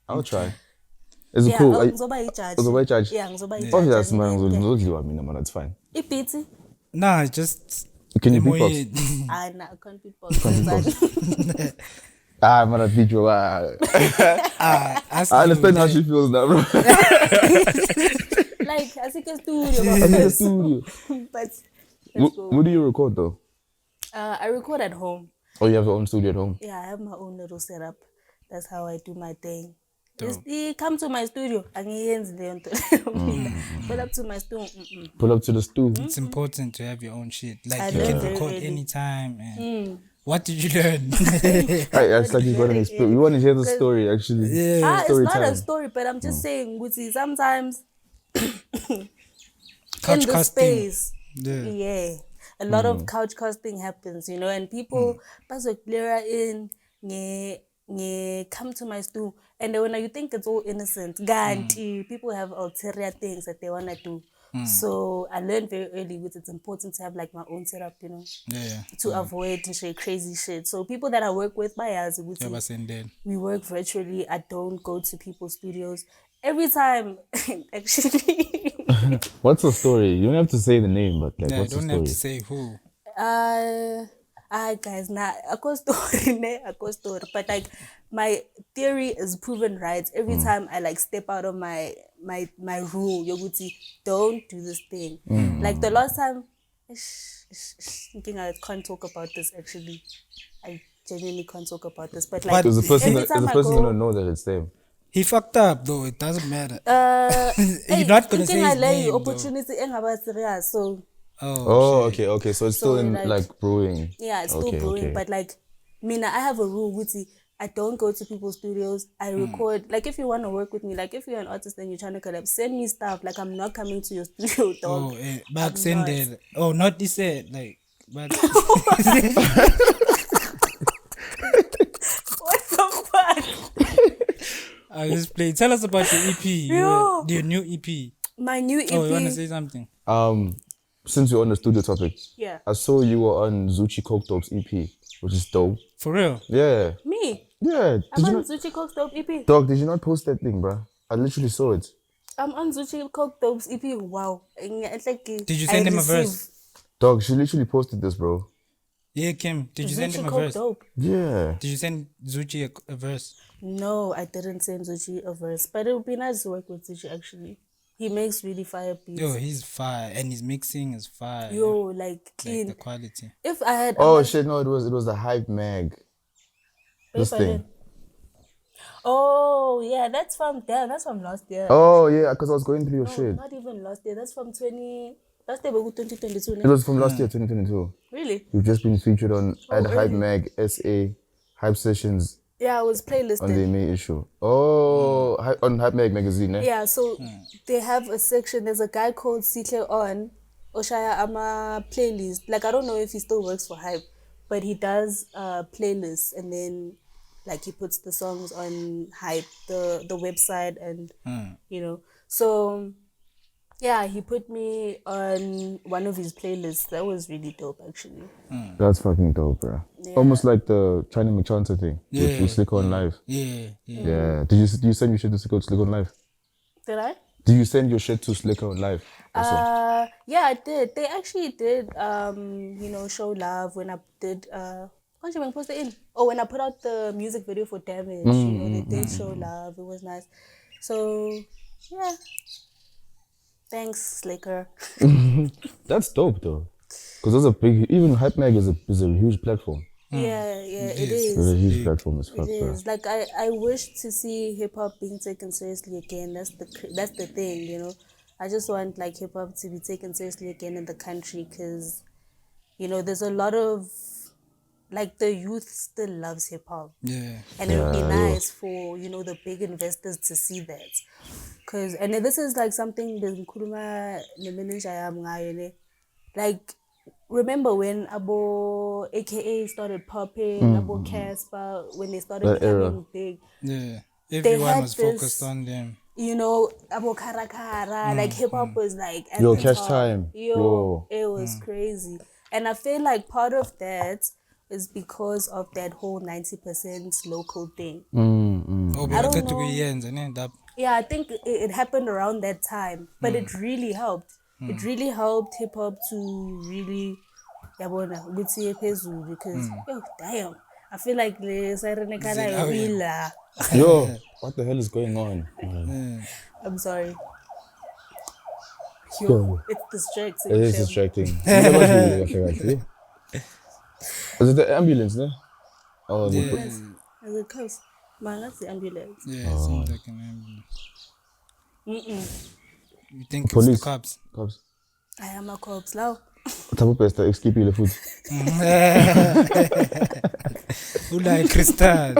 I'll try. Is it Yeah, cool? Nzoba i-judge. Nzoba i-judge? Yeah, Nzoba i-judge. Oh, that's man. Ngizodliwa mina, man. That's fine. Ipiti? Nah, just Can you Emoy- beatbox? Nah, I can't beatbox. Man, I beat you. ask I you understand how that. she feels now, bro. Like, I think a studio. I'm in the studio. But let's go. What do you record though? I record at home. Oh, you have your own studio at home? Yeah, I have my own little setup. That's how I do my thing. Dope. Come to my studio. Pull up to my studio. Pull up to the stew. It's important to have your own shit. Like I you learned can very record early. anytime. And what did you learn? It's like you got an experience. We want to hear the story, actually. Yeah. It's Story not time. a story, but I'm just saying, Gucci, sometimes Couch in the casting. space. Yeah. Yeah. A lot of couch casting happens, you know, and people bazokulera in come to my stool, and then when you think it's all innocent, ganti, people have ulterior things that they wanna do. So I learned very early that it's important to have like my own setup, you know, Yeah. to avoid crazy shit. So people that I work with, Yeah, but send that. we work virtually. I don't go to people's studios. Every time, actually, What's the story? You don't have to say the name, but like, Yeah, I what's the don't have story? to say who. guys, nah, a story, but like my theory is proven right every time I like step out of my rule. Yoguti, don't do this thing. Like the last time, thinking I can't talk about this actually. I genuinely can't talk about this, but like But Is the person, every is time the I person go, gonna know that it's them? He fucked up though. It doesn't matter. hey, You're not gonna say thinking I his lay name you though. opportunity serious. So Oh, shit. okay. So it's So, still in like, brewing. yeah, it's still brewing. But like, Mina, I have a rule, Wuti. I don't go to people's studios. I record. Like, if you want to work with me, like if you're an artist and you're trying to collab, send me stuff. Like, I'm not coming to your studio, dog. Back I'm send not. it. Oh, not this like, but What the fuck? I just play. Tell us about your EP. Yo. Your new EP. My new EP. Oh, you wanna say something? Since we're on the studio topic, Yeah. I saw you were on Zuchi Coke Dope's EP, which is dope. For real? Yeah. Me. Yeah. I'm Did you on not, Zuchi Coke Dope EP. dog? Did you not post that thing, bruh? I literally saw it. I'm on Zuchi Coke Dope's EP. Wow. It's like, Did you send him a verse? Dog, she literally posted this, bro. Yeah, Kim. Did you send him Zuchi a Coke verse? Dope. Yeah. Did you send Zuchi a verse? No, I didn't send Zuchi a verse, but it would be nice to work with Zuchi actually. He makes really fire beats. Yo, he's fire, and his mixing is fire. Like Like clean. the quality. If I had Oh shit! No, it was the Hype Mag. This thing. Oh yeah, that's from last year. Oh yeah, because I was going through your No, shit. not even last year. That's from last year, 2022. It was from last year, 2022. Really? You've just been featured on at Hype really? Mag SA Hype Sessions Yeah, I was playlisted. on the May issue. Oh, on Hype Mag magazine, eh? Yeah, so they have a section. There's a guy called Sitle on Oshaya Ama playlist. Like I don't know if he still works for Hype, but he does playlists, and then like he puts the songs on Hype, the website, and you know. So yeah, he put me on one of his playlists. That was really dope, actually. That's fucking dope, bro. Yeah. Almost like the China McChancer thing with Slick on Live. Yeah. Yeah. Do you send your shit to Slick on Live? Did I? Do you send your shit to Slick on Live? Also? Yeah, I did. They actually did, show love when I did. When did I post it in? Oh, when I put out the music video for Damage, they did show love. It was nice. So yeah. Thanks, Slicker. That's dope though, because those are big. Even Hype Mag is a huge platform. Yeah, it It's is. a huge platform as fuck, It bro. is. Like I wish to see hip hop being taken seriously again. That's the thing, you know. I just want like hip hop to be taken seriously again in the country, because, there's a lot of like the youth still loves hip hop. Yeah. And it would be nice for, the big investors to see that. And this is like something like, remember when Abo AKA started popping, Abo Casper, when they started That era. becoming big. Yeah. Everyone had was this- focused on them. Abo Karakara, like hip hop was like at Yo, the Cash top. Time. Yo. It was crazy. And I feel like part of that is because of that whole 90% local thing. Oh, I don't but know. Yeah, I think it happened around that time, but it really helped. It really helped hip hop to really, because yo, damn, I feel like Yo, what the hell is going on? I'm sorry. Yo. It's distracting. It is Shem. distracting. Is it the ambulance, no? Oh, Is it close? Man, that's the ambulance. Yeah, it seems like an ambulance. You think Police. it's the cops? Cops. I am a corpse now. Tabu pesta, escape the food. Ulai Crystal.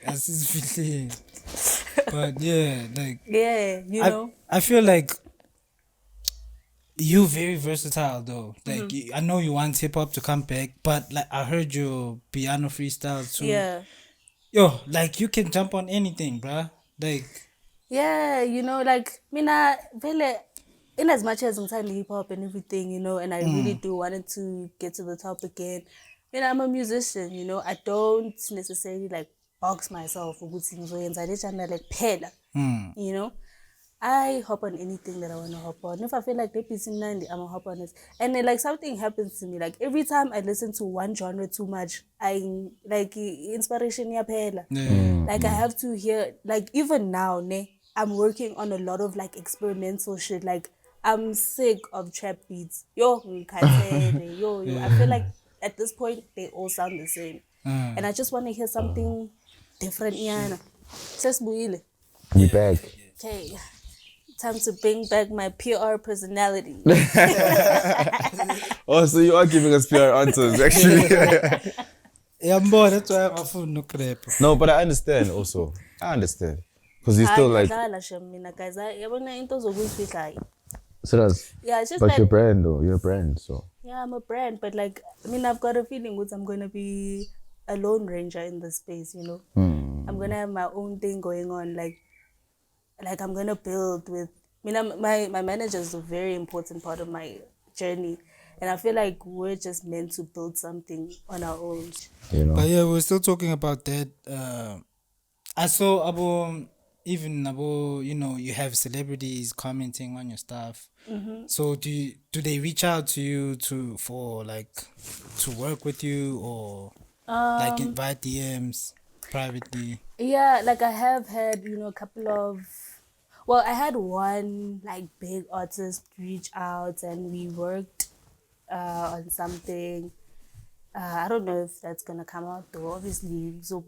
That's his feeling. But yeah, like Yeah, I feel like You very versatile though. Like I know you want hip hop to come back, but like I heard your piano freestyle too. Yeah. Yo, like you can jump on anything, bruh. Like Yeah, you know, like mina vele in as much as I'm trying hip hop and everything, you know, and I really do wanted to get to the top again. I'm a musician, you know. I don't necessarily like box myself ukuthi ngizoyenza le genre like phela. You know. I hop on anything that I want to hop on. If I feel like they're in 90, I'm gonna hop on it. And then like something happens to me. Like every time I listen to one genre too much, I like inspiration ya phela. Like I have to hear like even now, ne, I'm working on a lot of like experimental shit. Like I'm sick of trap beats. Yo, yo. I feel like at this point they all sound the same. And I just want to hear something different. Yeah. Just buile. We back. Okay. Time to bring back my PR personality. Oh, so you are giving us PR answers, actually. yeah, boy, that's why I'm full no crap. No, but I understand also. I understand. Because you still like... Guys, Serious. yeah, it's just But that, your brand though, you're a brand, so... yeah, I'm a brand, but like, I've got a feeling that I'm going to be a lone ranger in this space, you know? I'm going to have my own thing going on, like I'm going to build with... my manager is a very important part of my journey. And I feel like we're just meant to build something on our own. You know? But yeah, we're still talking about that. I saw even you know, you have celebrities commenting on your stuff. So do they reach out to you to work with you or like invite DMs privately? Yeah, like I have had, a couple of... Well, I had one like big artist reach out and we worked on something. I don't know if that's gonna come out though, obviously, so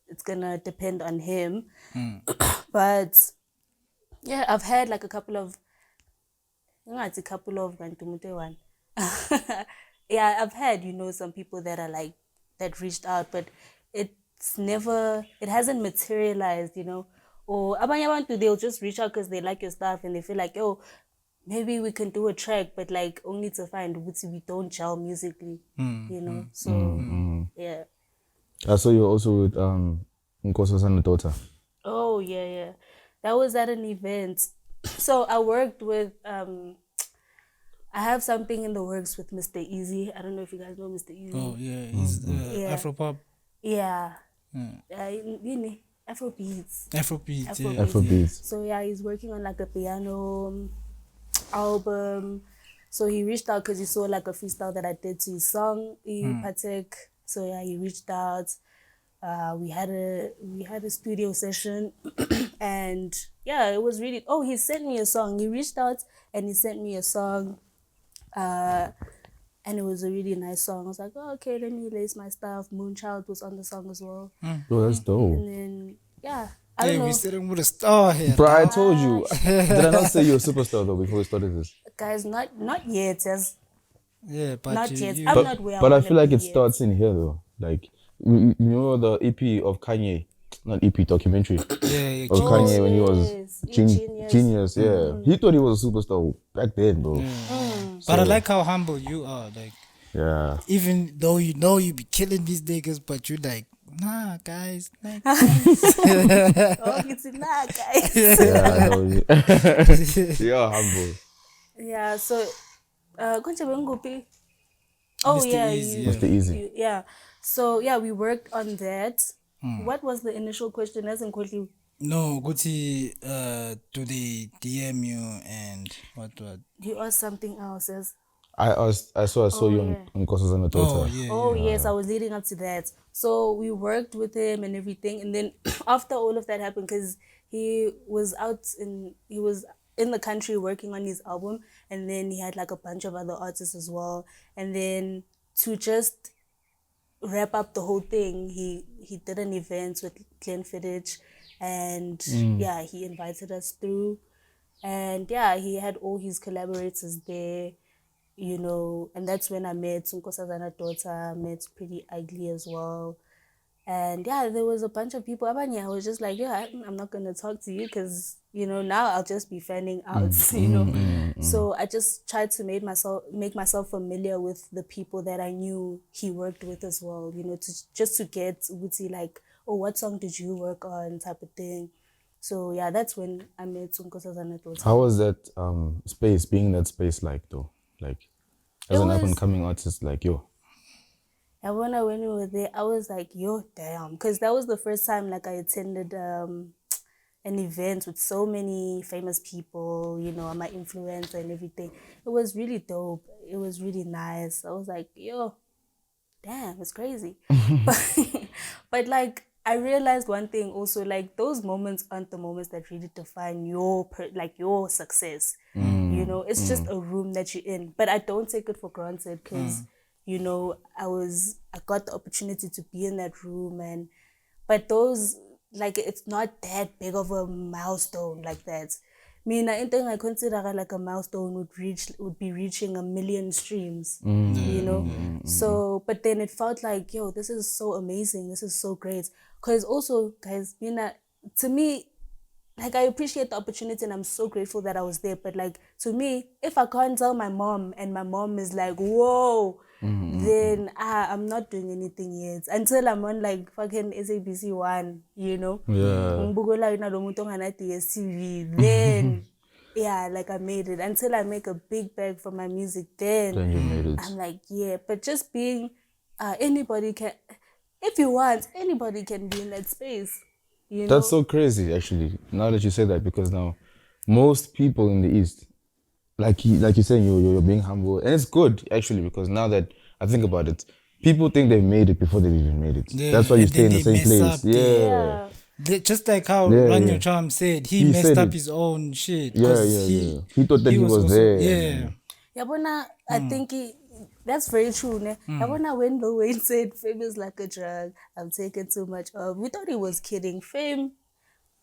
it's gonna depend on him. But yeah, I've had like a couple of one. Yeah, I've had, some people that are like that reached out, but it hasn't materialized, Or abanye abantu, they'll just reach out because they like your stuff and they feel like, oh, maybe we can do a track, but like only to find we don't gel musically, So yeah. I saw you also with Nkosazana daughter. Oh yeah. That was at an event. So I worked with I have something in the works with Mr. Easy. I don't know if you guys know Mr. Easy. Oh yeah, he's Afropop. Yeah. Afrobeats. Afrobeats. Yeah. Afrobeats. So yeah, he's working on like a piano album. So he reached out because he saw like a freestyle that I did to his song, Patek. So yeah, he reached out. We had a studio session, and yeah, it was really. Oh, he sent me a song. He reached out and he sent me a song, and it was a really nice song. I was like, oh, okay, let me release my stuff. Moonchild was on the song as well. Oh, that's dope. And then yeah, I don't know. We're sitting with a star here. Bro, I told you. Did I not say you're a superstar though before we started this? Guys, not yet. Yeah, but Not yet. you, I'm not where But I wanna feel like be it yet. starts in here though. Like, you know the EP of Kanye, not EP, documentary yeah, of Kanye when he was yes. genius. Yeah, he thought he was a superstar back then, bro. but I like how humble you are. Like, Yeah. even though you know you be killing these niggas, but you like, nah, guys. Like, Oh, it's not, guys. Yeah, I know. You're humble. Yeah, so konje bengupi? Oh Mr. yeah, Easy, Mr. Easy. yeah. So yeah, we worked on that. What was the initial question? As in quickly. no, Gucci, do they DM you and what? You asked something else. Yes. I saw you on Nkosazana daughter. Oh, yeah. Oh yes, I was leading up to that. So we worked with him and everything, and then after all of that happened, because he was in the country working on his album, and then he had like a bunch of other artists as well. And then to just wrap up the whole thing, he did an event with Glenn Fiddich, and yeah, he invited us through, and yeah, he had all his collaborators there. And that's when I met Nkosazana daughter, met Pretty Ugly as well. And yeah, there was a bunch of people. Abanye, I was just like, yeah, I'm not going to talk to you because, now I'll just be fanning out, So I just tried to make myself familiar with the people that I knew he worked with as well, you know, to get Uguti like, oh, what song did you work on type of thing. So yeah, that's when I met Nkosazana Tota. How was that space, being in that space like though? Like, as It an was- up-and-coming artist, like, yo. And when we were there, I was like, yo, damn. Because that was the first time like I attended an event with so many famous people, you know, my influencer and everything. It was really dope. It was really nice. I was like, yo, damn, it's crazy. but like, I realized one thing also, like those moments aren't the moments that really define your success. You know, it's just a room that you're in. But I don't take it for granted because, you know, I got the opportunity to be in that room but those, like, it's not that big of a milestone like that. Mina, anything I consider like a milestone would be reaching 1 million streams, you know? So, but then it felt like, yo, this is so amazing. This is so great. Because also, guys, Mina, to me, like, I appreciate the opportunity and I'm so grateful that I was there. But like, to me, if I can't tell my mom and my mom is like, whoa, then I'm not doing anything yet. Until I'm on like fucking SABC 1, you know? Yeah. Then, yeah, like I made it. Until I make a big bag for my music, Then you made it. I'm like, yeah. But just being, anybody can, if you want, anybody can be in that space. You know? That's so crazy, actually, now that you say that, because now most people in the East, like you're saying, you're being humble. And it's good, actually, because now that I think about it, people think they've made it before they've even made it. Yeah, That's why you and stay in then the same they mess place. up. Yeah. Just like how Yeah, Ranyo yeah. Charm said, he He messed said up it. his own shit. Yeah, 'cause yeah. He thought that he was also- there. Yeah. Yabona, I think that's very true. Ne? Yabona, when Lil Wayne said fame is like a drug, I'm taking too much of, we thought he was kidding. Fame,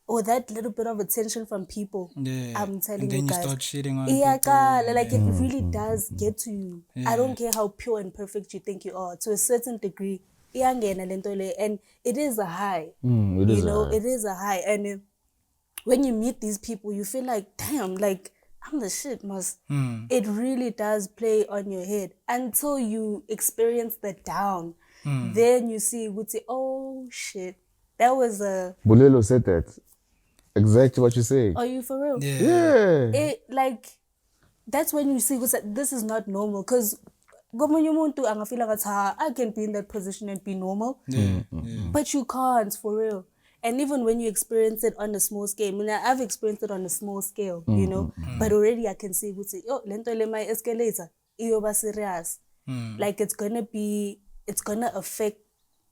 or that little bit of attention from people, Yeah. I'm telling And then you you guys. start shitting on Yeah, people. like it really does get to you. I don't care how pure and perfect you think you are. To a certain degree, iyangena le nto le, and it is a high. It is You know, a high. it is a high. And when you meet these people, you feel like, damn, like, I'm the shit, must. It really does play on your head until you experience the down. Then you see, would say, oh shit, that was a. Bulelo said that. Exactly what you're saying. Are you for real? Yeah. Yeah. It like, that's when you see, this is not normal. Because I can be in that position and be normal. But you can't, for real. And even when you experience it on a small scale, I mean, I've experienced it on a small scale, you know, but already I can see, oh, lento le my escalator, iyoba serious. Like it's gonna affect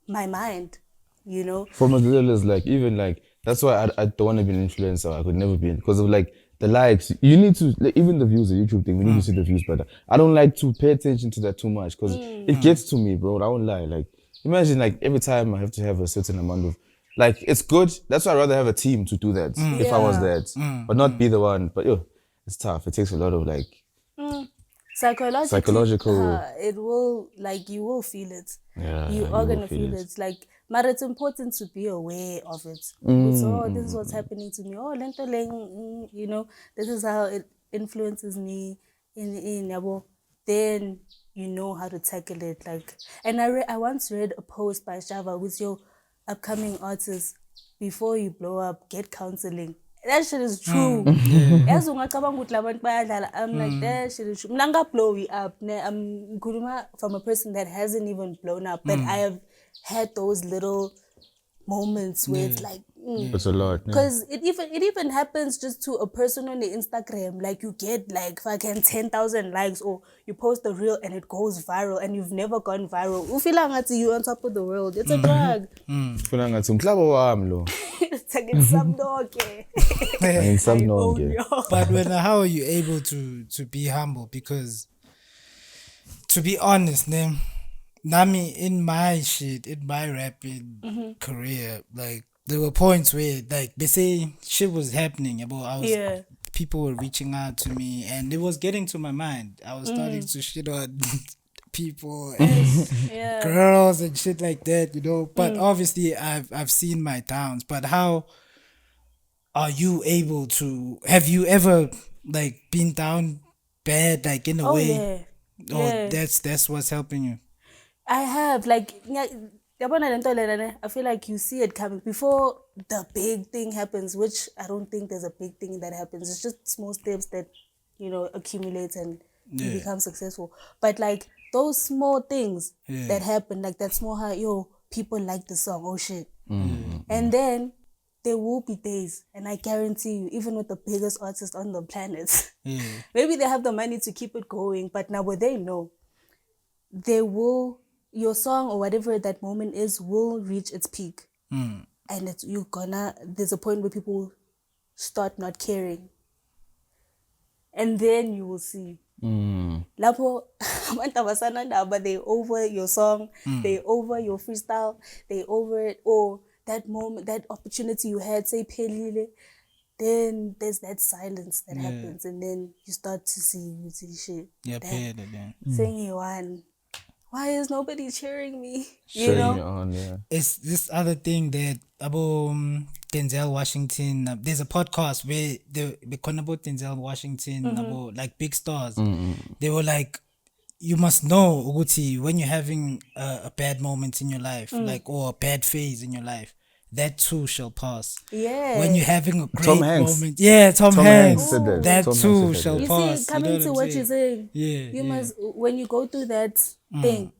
my mind, you know. From as little as like, even like, that's why I don't want to be an influencer. I could never be, because of like the likes. You need to, like, even the views, the YouTube thing, we need to see the views better. I don't like to pay attention to that too much because it gets to me, bro. I won't lie. Like, imagine like every time I have to have a certain amount of, like, it's good. That's why I'd rather have a team to do that if I was that, but not be the one. But yo, it's tough. It takes a lot of like psychological. It will, like, you will feel it. Yeah, You you are will gonna feel feel it. it. Like, but it's important to be aware of it. So, this is what's happening to me. Oh, lento leng, you know, this is how it influences me in yabo. Then you know how to tackle it. Like, and I once read a post by Shava with your upcoming artists, before you blow up, get counseling. That shit is true. As I'm like, that shit is true. Mlanga blow you up. I'm kuruma from a person that hasn't even blown up, but I have had those little moments where it's like, It's a lot. Yeah. because it even happens just to a person on the Instagram. Like, you get like fucking 10,000 likes, or you post a reel and it goes viral, and you've never gone viral. You feel like you on top of the world. It's a drug. Funa ngathi umhlaba wami lo. It's like it's some dog. And some I no own okay. you. But when how are you able to be humble? Because to be honest, Nami, in my shit, in my rapping career, like there were points where like they say shit was happening about people were reaching out to me and it was getting to my mind. I was starting to shit on people and Yeah. girls and shit like that, you know. But obviously I've seen my downs. But how are you able to, have you ever like been down bad, like in a Oh way? yeah. Or Yeah. that's what's helping you? I have like yabona le nto lena ne, I feel like you see it coming before the big thing happens, which I don't think there's a big thing that happens. It's just small steps that, accumulate and you Yeah. become successful. But like those small things Yeah. that happen, like that small people like the song, oh shit. And then there will be days, and I guarantee you, even with the biggest artist on the planet, Yeah. maybe they have the money to keep it going, but now what they know, your song or whatever that moment is will reach its peak. And there's a point where people start not caring. And then you will see. Lapho abantu abasanandaba, they over your song, they over your freestyle, they over it, or that moment, that opportunity you had, say pelile, then there's that silence that happens, and then you start to see shit. Yeah, Damn, paid it then. singing one. Why is nobody cheering me? Cheering you on, yeah. It's this other thing that about Denzel Washington. There's a podcast where they talk about Denzel Washington about like big stars. They were like, you must know, Uguti, when you're having a bad moment in your life, like or a bad phase in your life, that too shall pass. Yeah. When you're having a great Tom Hanks. moment, yeah, Tom Hanks said that. that Tom Hanks too said shall that. You pass. see, coming to what you're saying, Yeah, you must, when you go through that thing,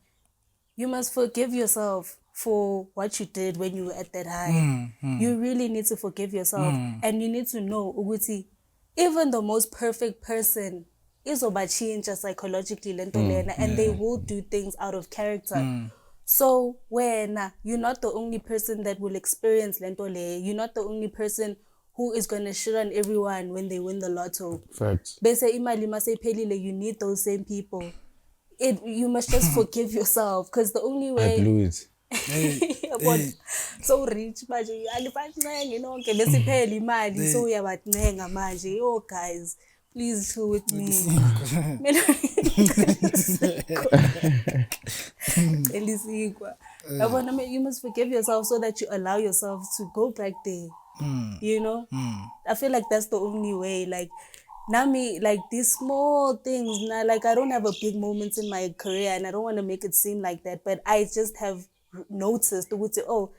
you must forgive yourself for what you did when you were at that high. You really need to forgive yourself, and you need to know, Uguti, even the most perfect person is obachinja psychologically, and they will do things out of character. So when you're not the only person that will experience lentole, you're not the only person who is gonna shit on everyone when they win the lotto. Facts. Bese imali mase pelile, you need those same people. You must just forgive yourself, because the only I way blew it. yabona, so rich manje alifanele nonke besiphela imali, so uyabancenga manje, oh guys, please chill with me. Elusive. Yabona, you must forgive yourself so that you allow yourself to go back there. I feel like that's the only way. Like now me, like these small things now, like I don't have a big moments in my career, and I don't want to make it seem like that, but I just have noticed, would say, oh,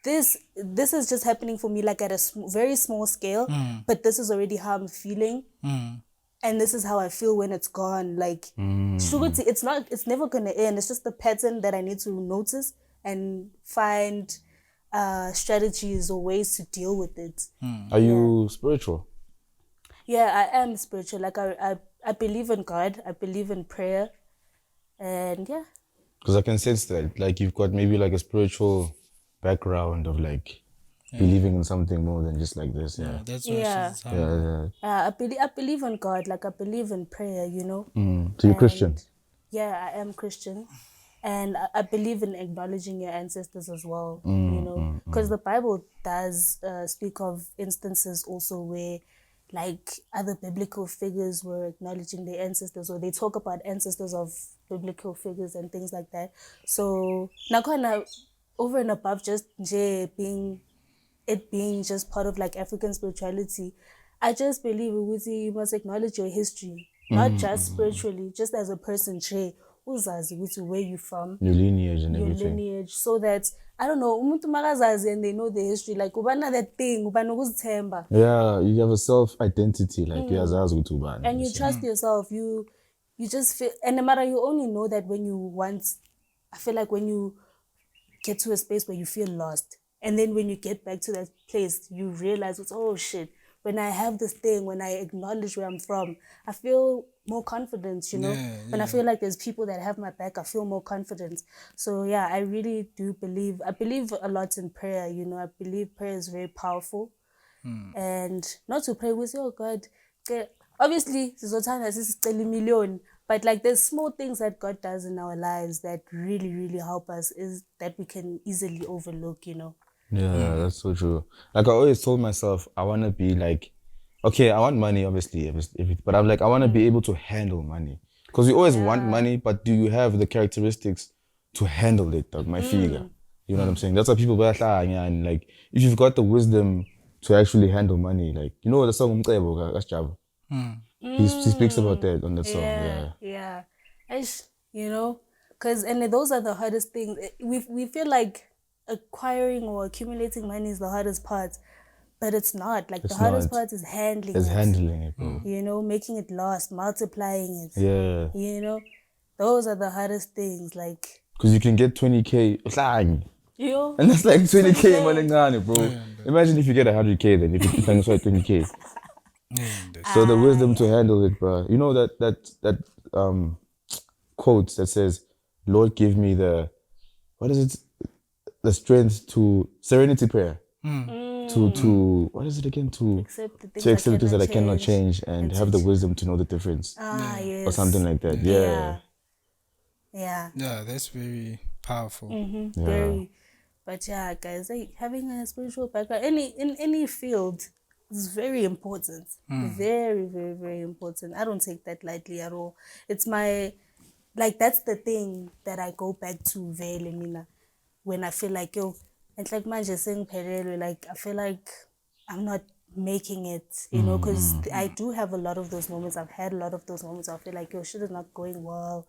this is just happening for me, like at a very small scale, but this is already how I'm feeling, and this is how I feel when it's gone. Like it's never gonna end. It's just the pattern that I need to notice and find strategies or ways to deal with it. Are you spiritual? Yeah, I am spiritual. Like I believe in God. I believe in prayer, and yeah. Because I can sense that, like, you've got maybe like a spiritual background of like believing in something more than just like this. Yeah. That's what Yeah. she's Yeah. I believe in God. Like I believe in prayer. So you're Christian? And, yeah, I am Christian, and I believe in acknowledging your ancestors as well. Because the Bible does speak of instances also where, like, other biblical figures were acknowledging their ancestors, or they talk about ancestors of biblical figures and things like that. So now, over and above just being just part of like African spirituality, I just believe you must acknowledge your history, not just spiritually, just as a person. Uzazi ukuthi where you from, Your lineage and your everything. lineage, so that I don't know, umuntu makazazi and they know the history, like ubana that thing, ubana ukuzithemba. Yeah, you have a self-identity, like uyazazi ukuthi ubani. And you trust yourself. You just feel, and no matter, you only know that when you want. I feel like when you get to a space where you feel lost, and then when you get back to that place, you realize it's, oh shit. When I have this thing, when I acknowledge where I'm from, I feel more confident, When I feel like there's people that have my back, I feel more confident. So yeah, I really do believe. I believe a lot in prayer. I believe prayer is very powerful, and not to pray with, oh God. Obviously, but like there's small things that God does in our lives that really, really help us, is that we can easily overlook, Yeah, that's so true. Like I always told myself, I want to be like, okay, I want money, obviously, but I'm like, I want to be able to handle money. Because we always want money, but do you have the characteristics to handle it? Like my figure, you know what I'm saying? That's why people and like, if you've got the wisdom to actually handle money, like, the song Umcebo, He speaks about that on that song. Yeah. Yeah. You know, because and those are the hardest things. We feel like acquiring or accumulating money is the hardest part, but it's not. Like the It's hardest not. part is handling It's it. handling it, bro. You know, making it last, multiplying it. Yeah. You know, those are the hardest things. Like Because you can get 20K. you know, And that's like 20K 20K. malingana, bro. Imagine if you get 100K then, if you thanks 20K. So the wisdom to handle it, bro. You know that quote that says, "Lord, give me the what is it? The strength to serenity prayer. To what is it again? To Accept the things, to accept things that I cannot cannot change and have the wisdom to know the difference, yes. or something like that." Yeah. Yeah. Yeah, that's very powerful. Very. But yeah, guys, like having a spiritual background in any field is very important. Very, very, very important. I don't take that lightly at all. It's my like that's the thing that I go back to very mina when I feel like yo and like manje sengiphelelwe, like I feel like I'm not making it, you know, because I do have a lot of those moments. I've had a lot of those moments. I feel like yo, shit is not going well.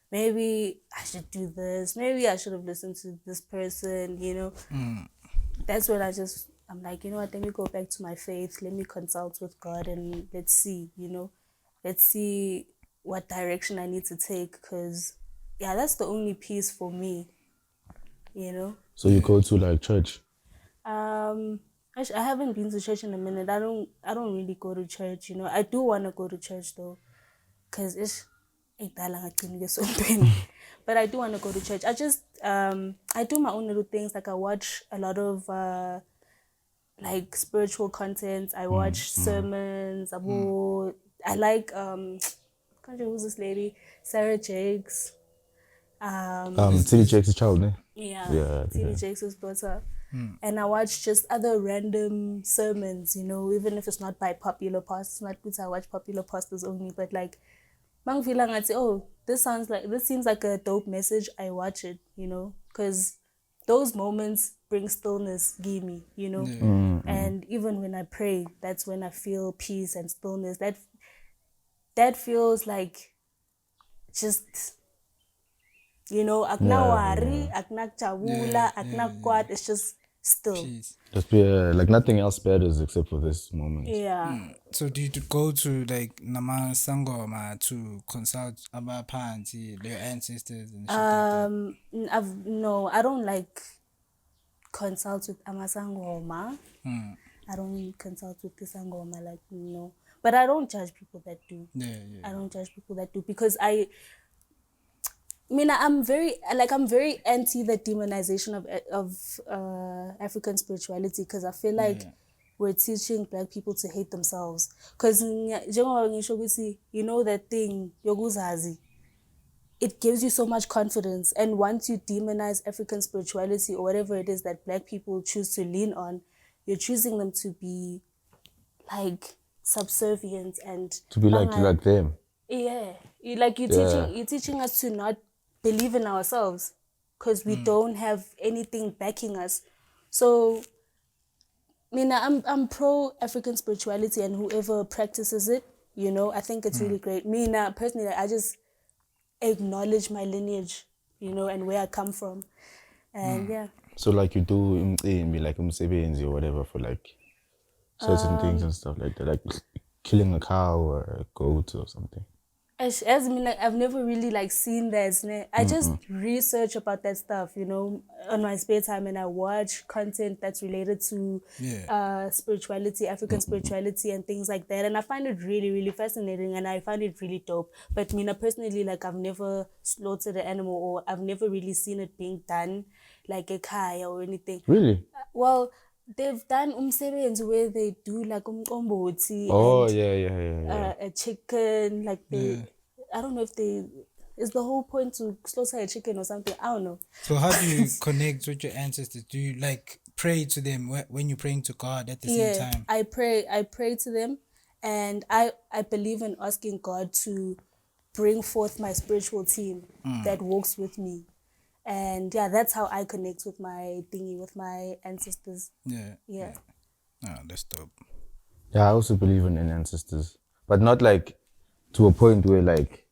Maybe I should do this. Maybe I should have listened to this person, you know. That's when I'm like, you know what, let me go back to my faith. Let me consult with God and let's see, you know. Let's see what direction I need to take because, yeah, that's the only peace for me, you know. So you go to like church. Actually, I haven't been to church in a minute. I don't really go to church, you know. I do want to go to church though, because it's but I do want to go to church. I do my own little things. Like I watch a lot of like spiritual content. I watch sermons. I like can't remember who's this lady, Sarah Jakes. City Jake's child, ne? Yeah, T.D. Jakes' daughter. And I watch just other random sermons, you know, even if it's not by popular pastors. Not good I watch popular pastors only, but like Mang feeling I'd say, oh, this seems like a dope message. I watch it, you know, because those moments bring stillness, give me, you know. And even when I pray, that's when I feel peace and stillness. That feels like just, you know, akna wari, akna chabula, akna kwat. It's just still. Peace. Just be like nothing else matters except for this moment. Yeah. So do you go to like Nama Sangoma to consult about parents, their ancestors and shit like that? I don't like consult with Amasangoma. I don't consult with Kisangoma, like, no. But I don't judge people that do. I don't judge people that do because I'm very anti the demonization of African spirituality because I feel like we're teaching black people to hate themselves. Because you know that thing, yoguzazi, it gives you so much confidence. And once you demonize African spirituality or whatever it is that black people choose to lean on, you're choosing them to be like subservient and To be like them. yeah, you're teaching us to not believe in ourselves because we don't have anything backing us. So, I'm pro African spirituality and whoever practices it, you know, I think it's really great. Personally, I just acknowledge my lineage, you know, and where I come from, and yeah. So like you do in like umsebenzi or whatever for like certain things and stuff like that, like killing a cow or a goat or something. I've never really like seen that. I just research about that stuff, you know, on my spare time, and I watch content that's related to spirituality, African spirituality, and things like that. And I find it really, really fascinating, and I find it really dope. But personally, like I've never slaughtered an animal, or I've never really seen it being done like a kaya or anything. Really? Well, they've done umsebenzi where they do like umqombothi Oh, and yeah. a chicken, like I don't know if is the whole point to slaughter a chicken or something, I don't know. So how do you connect with your ancestors? Do you like pray to them when you're praying to God at the same time? I pray to them, and I believe in asking God to bring forth my spiritual team that walks with me. And yeah, that's how I connect with my thingy, with my ancestors. Yeah. Yeah. Oh, that's dope. Yeah, I also believe in ancestors. but not like to a point where like,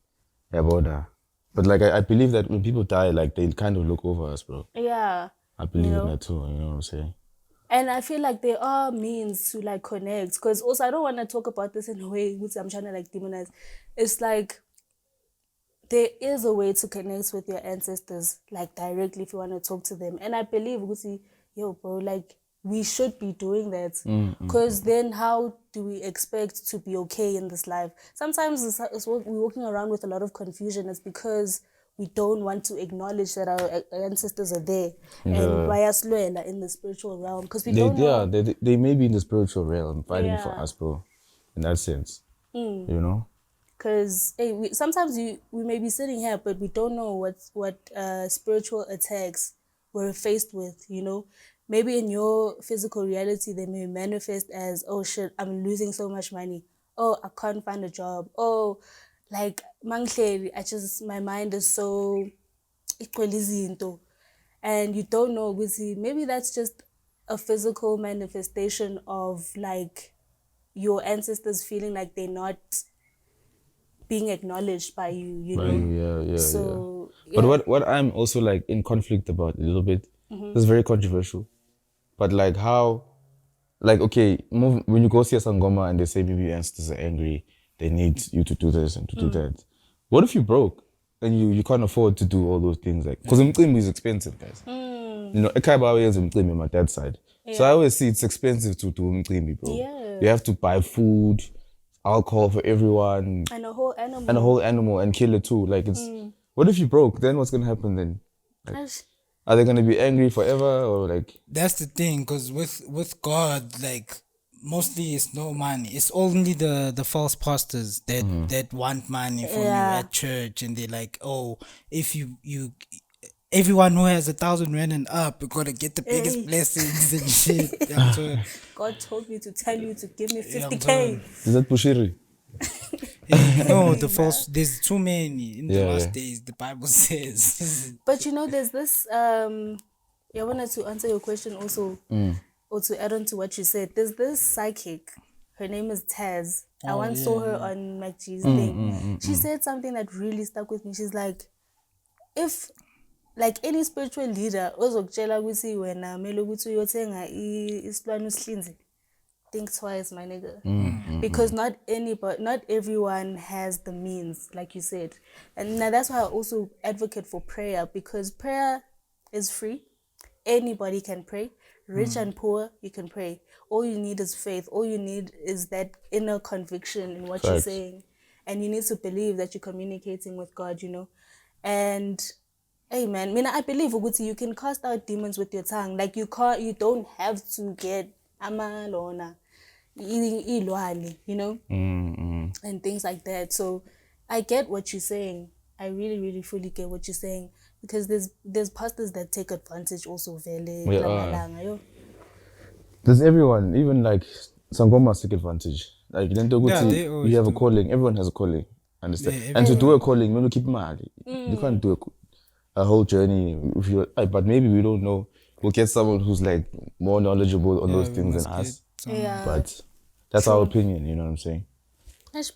yeah, border. But like I believe that when people die, like they kind of look over us, bro. Yeah. I believe You in know? that too. You know what I'm saying? And I feel like there are means to like connect, because also I don't want to talk about this in a way which I'm trying to like demonize. It's like there is a way to connect with your ancestors, like directly if you want to talk to them. And I believe, yo, bro, like we should be doing that, because then how do we expect to be okay in this life? Sometimes we're walking around with a lot of confusion. It's because we don't want to acknowledge that our ancestors are there and bayaswela in the spiritual realm, because we don't know. They may be in the spiritual realm fighting for Yeah. us, bro. In that sense, you know. Because sometimes we may be sitting here, but we don't know what spiritual attacks we're faced with, you know. Maybe in your physical reality, they may manifest as, oh shit, I'm losing so much money. Oh, I can't find a job. Oh, like, my mind is so, and you don't know, maybe that's just a physical manifestation of like your ancestors feeling like they're not being acknowledged by you, you know? Yeah. So, But what I'm also like in conflict about a little bit, this is very controversial, but like how, like, okay, when you go see a Sangoma and they say maybe your ancestors are angry, they need you to do this and to do that. What if you broke and you can't afford to do all those things? Like, because mqimbi is expensive, guys. You know, ekhaya is mqimbi on my dad's side. So I always see it's expensive to do mqimbi, bro. Yeah. You have to buy food, alcohol for everyone, and a whole animal. and a whole animal and kill it too. Like it's, what if you broke? Then what's gonna happen then? Like, are they gonna be angry forever or like? That's the thing, because with God, like mostly it's no money. It's only the false pastors that want money from you at church, and they're like, oh, if you everyone who has 1,000 rand and up, we're gonna get the biggest blessings and shit. God told me to tell you to give me Yeah, 50K. Is that Bushiri? No, the false. There's too many in the last days. The Bible says. But you know, there's this. I wanted to answer your question also, or to add on to what you said. There's this psychic. Her name is Taz. I once saw her on MacG's thing. She said something that really stuck with me. She's like, if like any spiritual leader, ozokutshela ukuthi wena mele ukuthi uyothenga isilwane usihlinze, think twice, my nigga. Because not everyone has the means, like you said. And now that's why I also advocate for prayer, because prayer is free. Anybody can pray. Rich and poor, you can pray. All you need is faith. All you need is that inner conviction in what you're saying. And you need to believe that you're communicating with God, you know. And hey man, I believe you can cast out demons with your tongue. Like you don't have to get amalona, you know, and things like that. So I get what you're saying. I really, really fully get what you're saying, because there's pastors that take advantage also. There's everyone, even like Sangoma take advantage. Like you have a calling. Everyone has a calling. Understand? And to do a calling, you keep mad. You can't do a whole journey if you. But maybe we don't know. We'll get someone who's like more knowledgeable on those things than us. But that's our opinion. You know what I'm saying?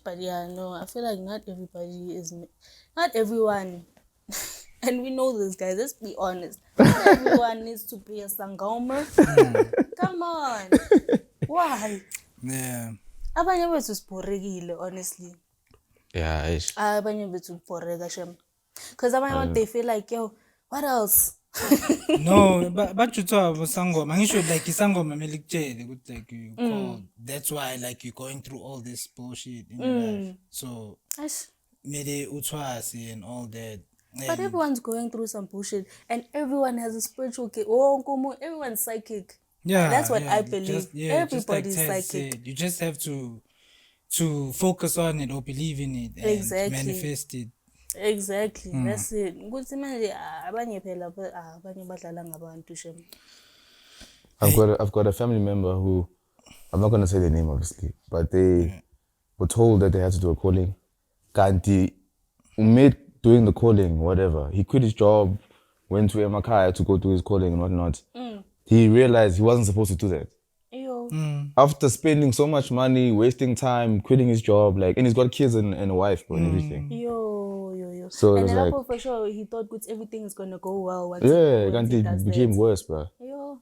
But yeah, no, I feel like not everyone, and we know this, guys. Let's be honest. Not everyone needs to be a Sangoma. Come on, why? Yeah. Abanye bethu siborekile, honestly. Yeah, ish. Abanye bethu boreka shem. Because abanye they feel like, yo, what else? No, but you talk about Sangoma. I should like Sangoma like you called. That's why like you're going through all this bullshit in your life. So maybe utwasi and all that. But everyone's going through some bullshit, and everyone has a spiritual kid. Oh, everyone's psychic. Yeah, that's what I believe. Everybody's psychic. You just have to focus on it or believe in it and manifest it. Exactly. That's it. I've got a family member who, I'm not gonna say the name obviously, but they were told that they had to do a calling. Kanti made doing the calling, whatever. He quit his job, went to Emakaya to go do his calling and whatnot. He realized he wasn't supposed to do that. After spending so much money, wasting time, quitting his job, like, and he's got kids and a wife, bro, and everything. Yo. So it And was then like, for sure, he thought good everything is gonna go well once yeah, once it does became that. worse, bro. Yo.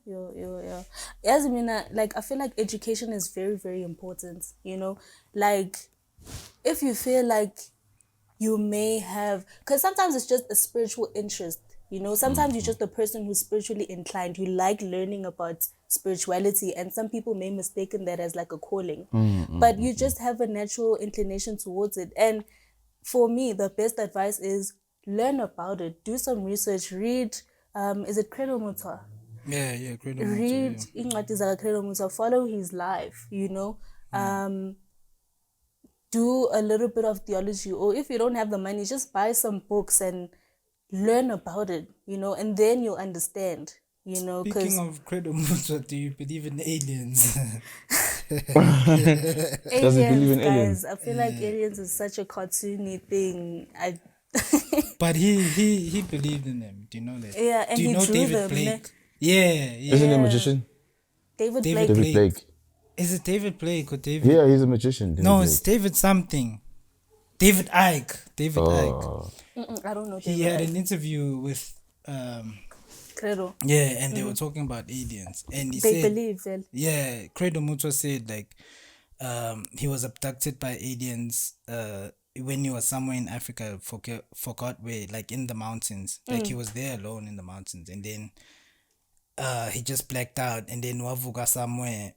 As I mean, like, I feel like education is very, very important, you know? Like, if you feel like you may have, because sometimes it's just a spiritual interest, you know? Sometimes you're just a person who's spiritually inclined. You like learning about spirituality, and some people may mistaken that as like a calling. But you just have a natural inclination towards it. And for me, the best advice is learn about it, do some research, read, is it Credo Muta? Yeah, great. Read incwadi zaka-Credo Muta, follow his life, you know. Do a little bit of theology, or if you don't have the money, just buy some books and learn about it, you know, and then you'll understand, you know. Speaking Because of Credo Mutua, do you believe in aliens? Does he believe in aliens? guys, I feel like aliens is such a cartoony thing. But he believed in them. Do you know that? Yeah, and do you he know drew David them, Blake? ne? Yeah. Isn't he a magician? David David Blake. David Blake. Is it David Blake or David? Yeah, he's a magician. David No, Blake. it's David something. David Icke. David Icke. Oh, I don't know. He David had an interview with Credo. and they were talking about aliens, and he They said, believe, well. yeah, Credo Mutua said like he was abducted by aliens when he was somewhere in Africa, forgot where, like in the mountains, like he was there alone in the mountains, and then he just blacked out, and then wavuka somewhere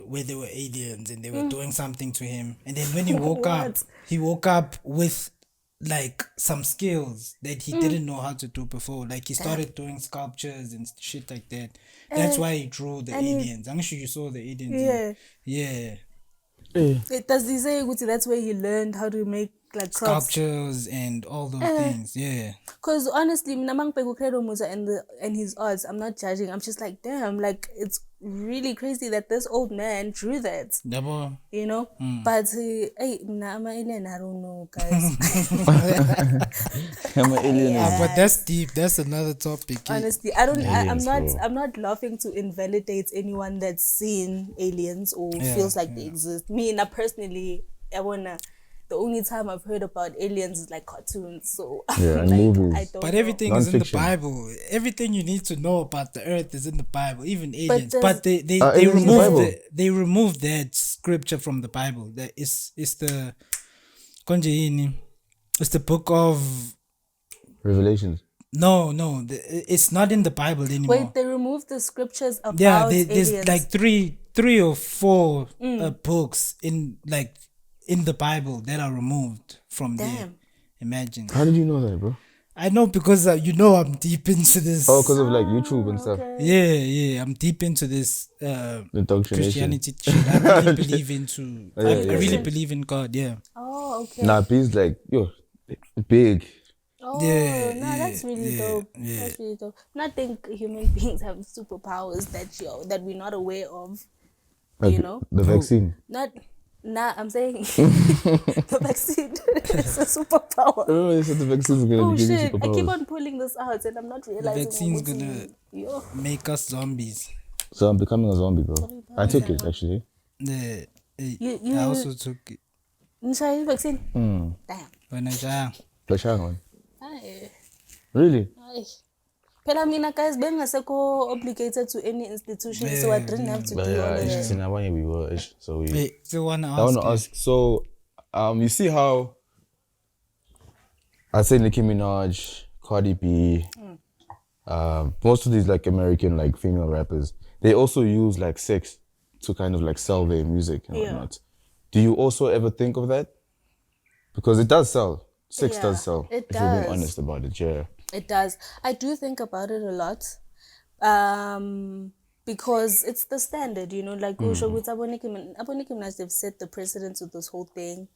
where there were aliens and they were doing something to him, and then when he woke up, he woke up with like some skills that he didn't know how to do before. Like he started doing sculptures and shit like that. That's why he drew the aliens. I'm sure you saw the aliens. Yeah. Does he say that's where he learned how to make like crops? Sculptures and all those things. Yeah. Because honestly, Minamang Credo Musa and his arts, I'm not judging. I'm just like, damn, like it's really crazy that this old man drew that. Double. You know? But hey, I don't know, guys. I'm an alien. But that's deep. That's another topic. Honestly, I'm Aliens, not bro. I'm not laughing to invalidate anyone that's seen aliens or feels like they exist. Me, personally, the only time I've heard about aliens is like cartoons. So Yeah, and like, movies. I don't But know. everything is in the Non-fiction. Bible. Everything you need to know about the earth is in the Bible, even aliens. there's- But they aliens in the Bible? they removed that scripture from the Bible. That is the Konjini. It's the book of Revelations. no. It's not in the Bible anymore. Wait, they removed the scriptures about there's aliens. like three or four books in the Bible that are removed from there. Damn. Imagine. How did you know that, bro? I know because I'm deep into this. Oh, because of like YouTube and stuff. Yeah, I'm deep into this Indoctrination. Christianity shit. I really believe into. I yeah, really yeah. believe in God. Yeah. Oh, okay. Nah, B's like, yo, big. Oh, Yeah, that's really dope. yeah. That's really dope. I think human beings have superpowers that we're not aware of. Like, You know? The vaccine. I'm saying the vaccine is a superpower. Oh, they said the vaccine is going to Oh give you shit! I keep superpowers. on pulling this out and I'm not The realizing. vaccine's what gonna Yo. make us zombies. So I'm becoming a zombie, bro. I took it, actually. Yeah. You- I also took it. Nisha vaccine. Damn. When I But hang on. Aye. Really? Aye. Phela mina guys bengasekho obligated to any institution, so I didn't have to But do all yeah, of that. it's in Abanye we were. So we. Wait, so wanna I want ask to you. ask. So, you see how I say Nicki Minaj, Cardi B, most of these like American like female rappers, they also use like sex to kind of like sell their music and Yeah. whatnot. Do you also ever think of that? Because it does sell. Sex Yeah, does sell. it if you're being does. honest about it, yeah. It does. I do think about it a lot. Because it's the standard, you know, like Usho with Abo Nicki Minaj, they've set the precedent to this whole thing.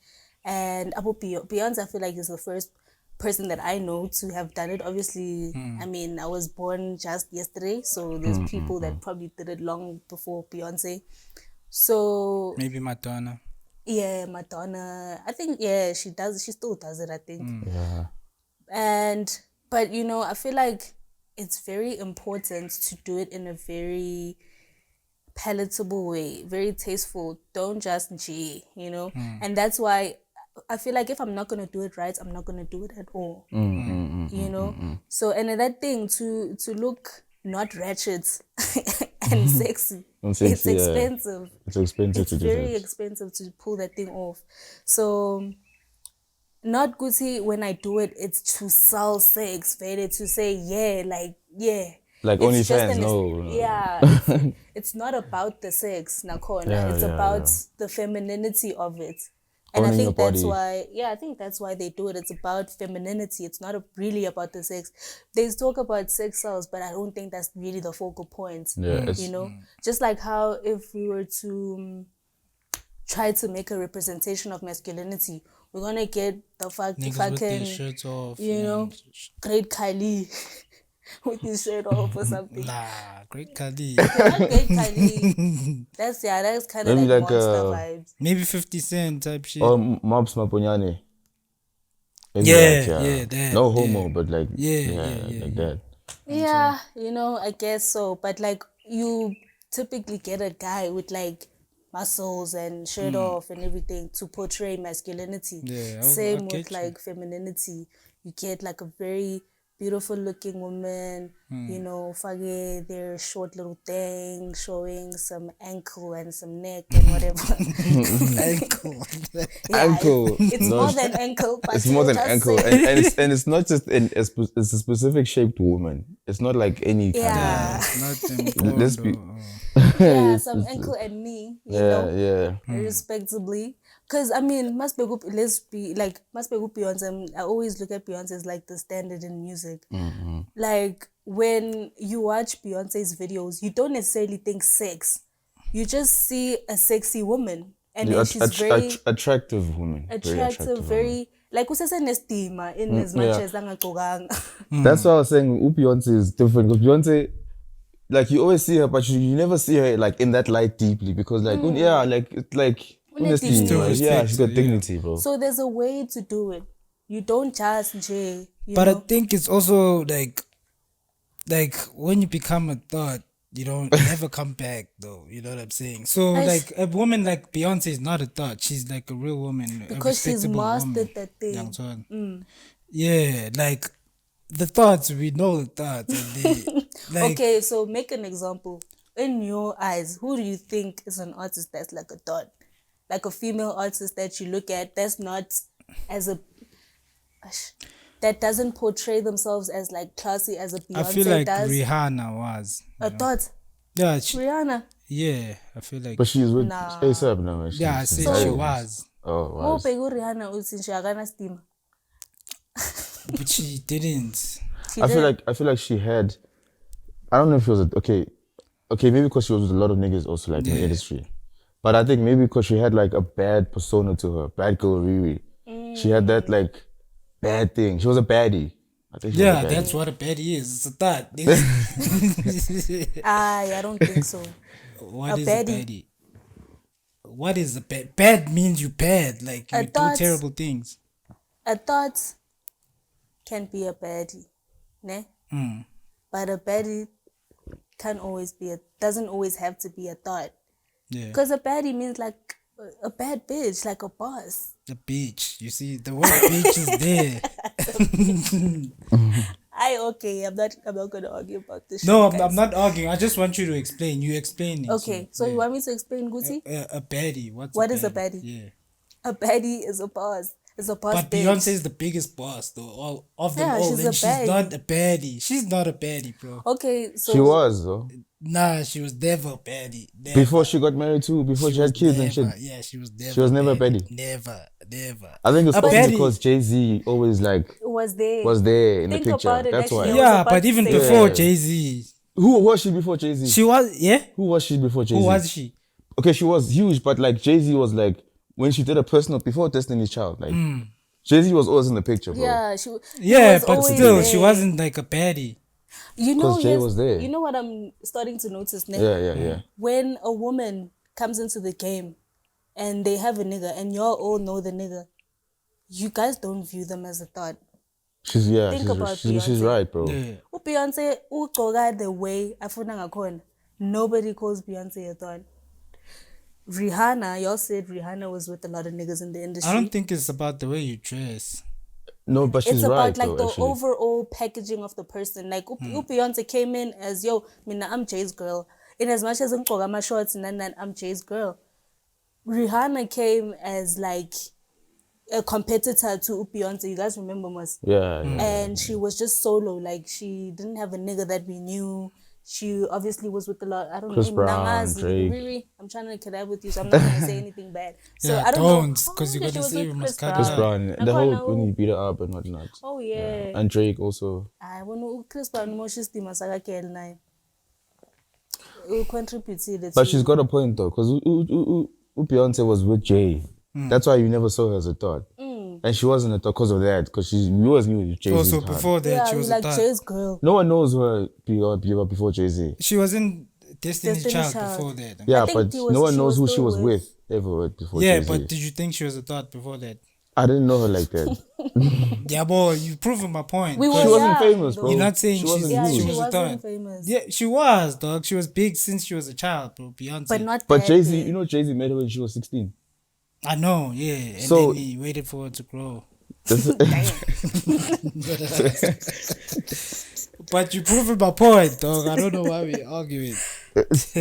And Beyonce, I feel like is the first person that I know to have done it. Obviously, I mean, I was born just yesterday, so there's people that probably did it long before Beyonce. So Maybe Madonna. yeah, Madonna. I think she does. She still does it, I think. Yeah. But you know, I feel like it's very important to do it in a very palatable way, very tasteful. Don't just G, you know? And that's why I feel like if I'm not gonna do it right, I'm not gonna do it at all. You know? So and that thing to look not ratchet and sexy. And sexy, It's yeah. expensive. It's expensive It's to do very that. expensive to pull that thing off. So not good when I do it, it's to sell sex, better to say, yeah, like, yeah. Like It's just OnlyFans, no. Yeah, it's not about the sex, Nakona. Yeah, It's yeah, about yeah. the femininity of it. And Owning I your think that's body. why, I think that's why they do it. It's about femininity. It's not really about the sex. They talk about sex cells, but I don't think that's really the focal point. Yeah, it's, You know, just like how if we were to try to make a representation of masculinity, we're gonna get the Niggas with their fucking, shirts off. you know, and great Kylie with his shirt off or something. Nah, great Kali. Not great Kylie. That's kind of Maybe like, like, monster vibes. Maybe 50 Cent type shit. or Mobs Maponyane. Maybe Yeah, like, yeah, that, no homo, yeah. but like, Yeah, like that. Yeah, you know, I guess so. But like you typically get a guy with like muscles and shirt off and everything to portray masculinity. Yeah, I Same get with you. like femininity. You get like a very beautiful looking woman, you know, fage their short little thing, showing some ankle and some neck and whatever. Ankle. Yeah, Ankle. It's No, more than ankle, but It's more than just ankle, say- and it's not just it's a specific shaped woman. It's not like any kind Yeah. It's not Let's be- yeah, some ankle and knee, you of. know. Yeah. Respectably, because I mean, must be good Beyonce. I always look at Beyonce as like the standard in music. Like when you watch Beyonce's videos, you don't necessarily think sex. You just see a sexy woman, and then she's very Attractive woman. attractive, very like usese nestima in as much yeah. as angagqokanga. That's why I was saying Beyonce is different because Beyonce, like you always see her, but you never see her like in that light deeply because like it's like honestly, Still like, yeah, she's got respected, yeah. dignity, bro. So there's a way to do it. You don't just you But I know? think it's also like when you become a thought, you don't never come back though. You know what I'm saying? So like a woman like Beyonce is not a thought. She's like a real woman, Because a she's respectable mastered woman. that thing. Young Twan. Yeah, like the thoughts, we know the thoughts. And they, like, Okay, so make an example. In your eyes, who do you think is an artist that's like a thought? Like a female artist that you look at that's not as a... that doesn't portray themselves as like classy as a Beyonce I feel like does. Rihanna was. A thought. Yeah, Rihanna. yeah, I feel like. But she's with Nah. ASAP now. Yeah, I said she's she married. was. Oh, Oh, was. pegu Rihanna uthi akana steam. But she didn't. She I feel did. like she had. I don't know if it was okay, maybe because she was with a lot of niggas also like in the industry, but I think maybe because she had like a bad persona to her, bad girl Riri. She had that like bad thing. She was a baddie. I think she was Yeah, a baddie. that's what a baddie is. It's a thought. I don't think so. What A is baddie. a baddie? What is a bad? Bad means you bad. Like you A do thought- terrible things. A thought can be a baddie, ne? But a baddie doesn't always have to be a thought. Yeah. Because a baddie means like a bad bitch, like a boss. The beach. You see, the word beach is there. I'm not gonna argue about this. No, shit, I'm guys. not arguing. I just want you to explain. You explain it. Okay, so you want me to explain, Gucci? A baddie. What is a baddie? Yeah. A baddie is a boss. It's a boss But bitch. Beyonce is the biggest boss though. All of them Yeah, all. she's And a she's baddie. not a baddie. She's not a baddie, bro. Okay, so She was though. Nah, she was never a baddie. Never. Before she got married too. Before she had was kids and shit. never- Yeah, she was never. She was never a baddie. Never. I think it's A probably baddie. because Jay-Z always like was there. was there in Think the picture. about it, That's actually. why. I was Yeah, about but to even say before that. Jay-Z, Who was she before Jay-Z? she was. Yeah. Who was she before Jay-Z? Who was she? Okay, she was huge, but like Jay-Z was like when she did a personal before Destiny's Child. Like Jay-Z was always in the picture, bro. Yeah, he Yeah, was but always still, she there. wasn't like a baddie. You know, 'Cause Jay was there. You know what I'm starting to notice now? Yeah. When a woman comes into the game and they have a nigga and y'all all know the nigga, you guys don't view them as a thought. She's Think about she's Beyonce. right, bro. Yeah. Beyonce ugcoka the way afuna ngakhona. Nobody calls Beyonce a thought. Rihanna, y'all said Rihanna was with a lot of niggas in the industry. I don't think it's about the way you dress. No, but she's It's about right like though. the Actually, overall packaging of the person. Like Beyonce came in as yo, mina I'm Jay's girl. In as much as my shorts and then I'm Jay's girl. Rihanna came as like a competitor to Beyonce. You guys remember Mas? yeah. And she was just solo. Like she didn't have a nigga that we knew. She obviously was with a lot. I don't Chris know. Brown, Nangazi, Drake. Riri, I'm trying to collab with you, so I'm not gonna say anything bad. So Yeah, I don't don't, know. 'cause you're yeah, she gonna was say with we must Chris cut Chris it out. Brown, I the whole know. when he beat her up and whatnot. Oh yeah. And Drake also. I want Chris Brown more she's the Masaka KL9. Who contributed. But she's got a point though, because Beyonce was with Jay. That's why you never saw her as a thought. And she wasn't a thought because of that, because you always knew Jay-Z. Also, before that, she was like a thought. Jay's girl. No one knows her before Jay-Z. She was in Destiny's Destiny's Child Child. before that. Yeah, think but he was- no one she knows was who she still was with- with ever before Yeah, Jay-Z. but did you think she was a thought before that? I didn't know her like that. Yeah, boy, you've proven my point. We were She wasn't young, famous, though. bro. You're not saying She she's, wasn't Yeah, huge. she she was a wasn't thought. famous. Yeah, she was, dog. She was big since she was a child, bro. Beyonce. But not But that Jay-Z, big. you know Jay-Z met her when she was 16. I know, yeah. And So- then he waited for her to grow. But you proven my point, dog. I don't know why we're arguing. It's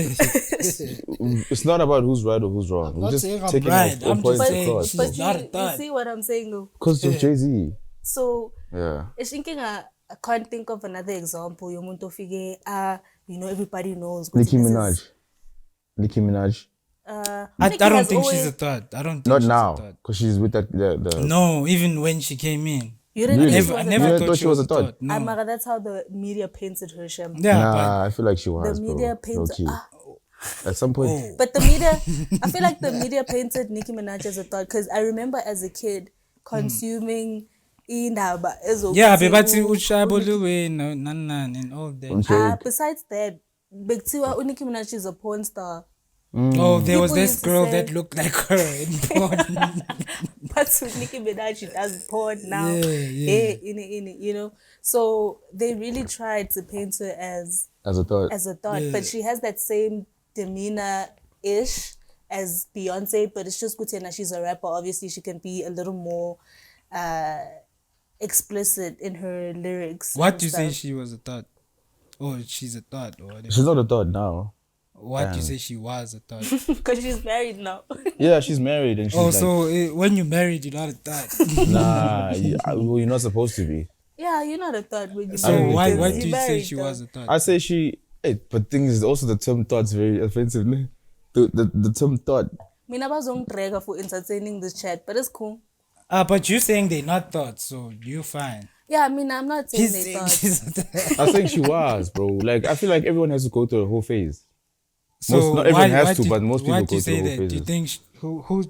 not about who's right or who's wrong. I'm We're not just saying I'm taking right. a I'm point just saying across. she's But not a you thought. see what I'm saying though? Because of Jay-Z. So Yeah. it's thinking I can't think of another example. Yomuntu figure everybody knows. Nicki this is- Minaj. Nicki Minaj. I Nicki don't has think she's always- a thought. I don't think Not she's now, a thought. because she's with that the No, even when she came in. You didn't Really? think she Never, was I a never thought? thought she was a thought. No. Mara, that's how the media painted her, Shem. Yeah, Nah, I feel like she was, The media bro. painted. Low-key. At some point, But the media, I feel like the media painted Nicki Minaj as a thought because I remember as a kid consuming indaba but yeah, bebathi ushabuluwe no nanan and all that. Drake. Besides that, Bektiwa Nicki Minaj is a porn star. Oh, there was People this used to girl say- that looked like her in porn. But with Nicki Minaj, she does porn now. Yeah. You know. So they really tried to paint her as as a thought. a thought, Yeah. but she has that same demeanor ish as Beyonce, but it's just good to know she's a rapper. Obviously, she can be a little more explicit in her lyrics. What and do you say stuff. she was a thought? Oh, she's a thought or whatever. She's not a thought now. What do you say she was a thought? Because she's married now. Yeah, she's married and she's Oh, like, so when you married, you're not a thought. nah, well, you're not supposed to be. Yeah, you're not a thought when you So married. why because do he you say married she though. was a thought? I say she, but thing is also the term thought's very offensive. Ne? The term thought. Mina bazongidraga for entertaining this chat, but it's cool. But you're saying they're not thoughts, so you're fine. Yeah, I mean, I'm not saying He's they saying thought. she's a thought. I think she was, bro. Like, I feel like everyone has to go through a whole phase. So not everyone has why to, but most why people do you go through say a whole that? Do you phases.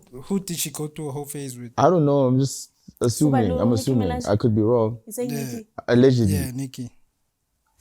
think who did she go through a whole phase with? I don't know. I'm just assuming. Subaru, I'm Nicki assuming. Minaj. I could be wrong. You saying Nicki? Allegedly. Yeah, Nikki.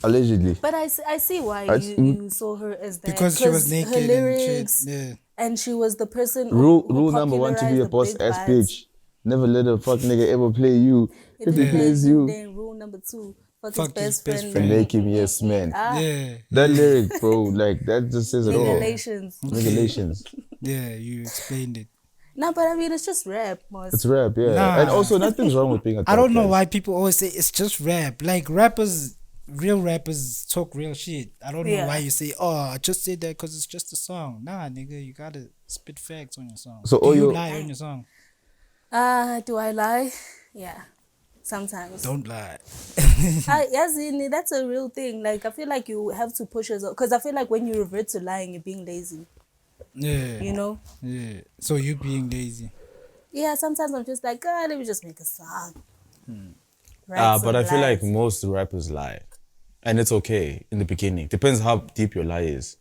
Allegedly. But I see why I- you saw her as that. Because she was naked her and lyrics, shit. Yeah. and she was the person Rule number one to be popularized a the boss big ass vibes. bitch. Never let a fuck nigga ever play you. If he Then- plays you, Then rule number 2, fuck, Fuck his best friend. then make him yes man. Yeah. That lyric, bro, like that just says it all. Regulations. Regulations. Yeah, you explained it. No, but I mean, it's just rap, Mos. It's rap, yeah. Nah. And also, nothing's wrong with being a I don't thought, know guys. why people always say it's just rap. Like real rappers talk real shit. I don't know Yeah. why you say, oh, I just said that because it's just a song. Nah, nigga, you gotta spit facts on your song. So Do all you you- lie on your song? Do I lie? Yeah, sometimes. Don't lie. That's a real thing. Like, I feel like you have to push yourself. Because I feel like when you revert to lying, you're being lazy, Yeah. you know? Yeah. So you being lazy. Yeah, sometimes I'm just like, let me just make a song. Write But I some feel like lines. most rappers lie. And it's okay in the beginning. Depends how deep your lie is.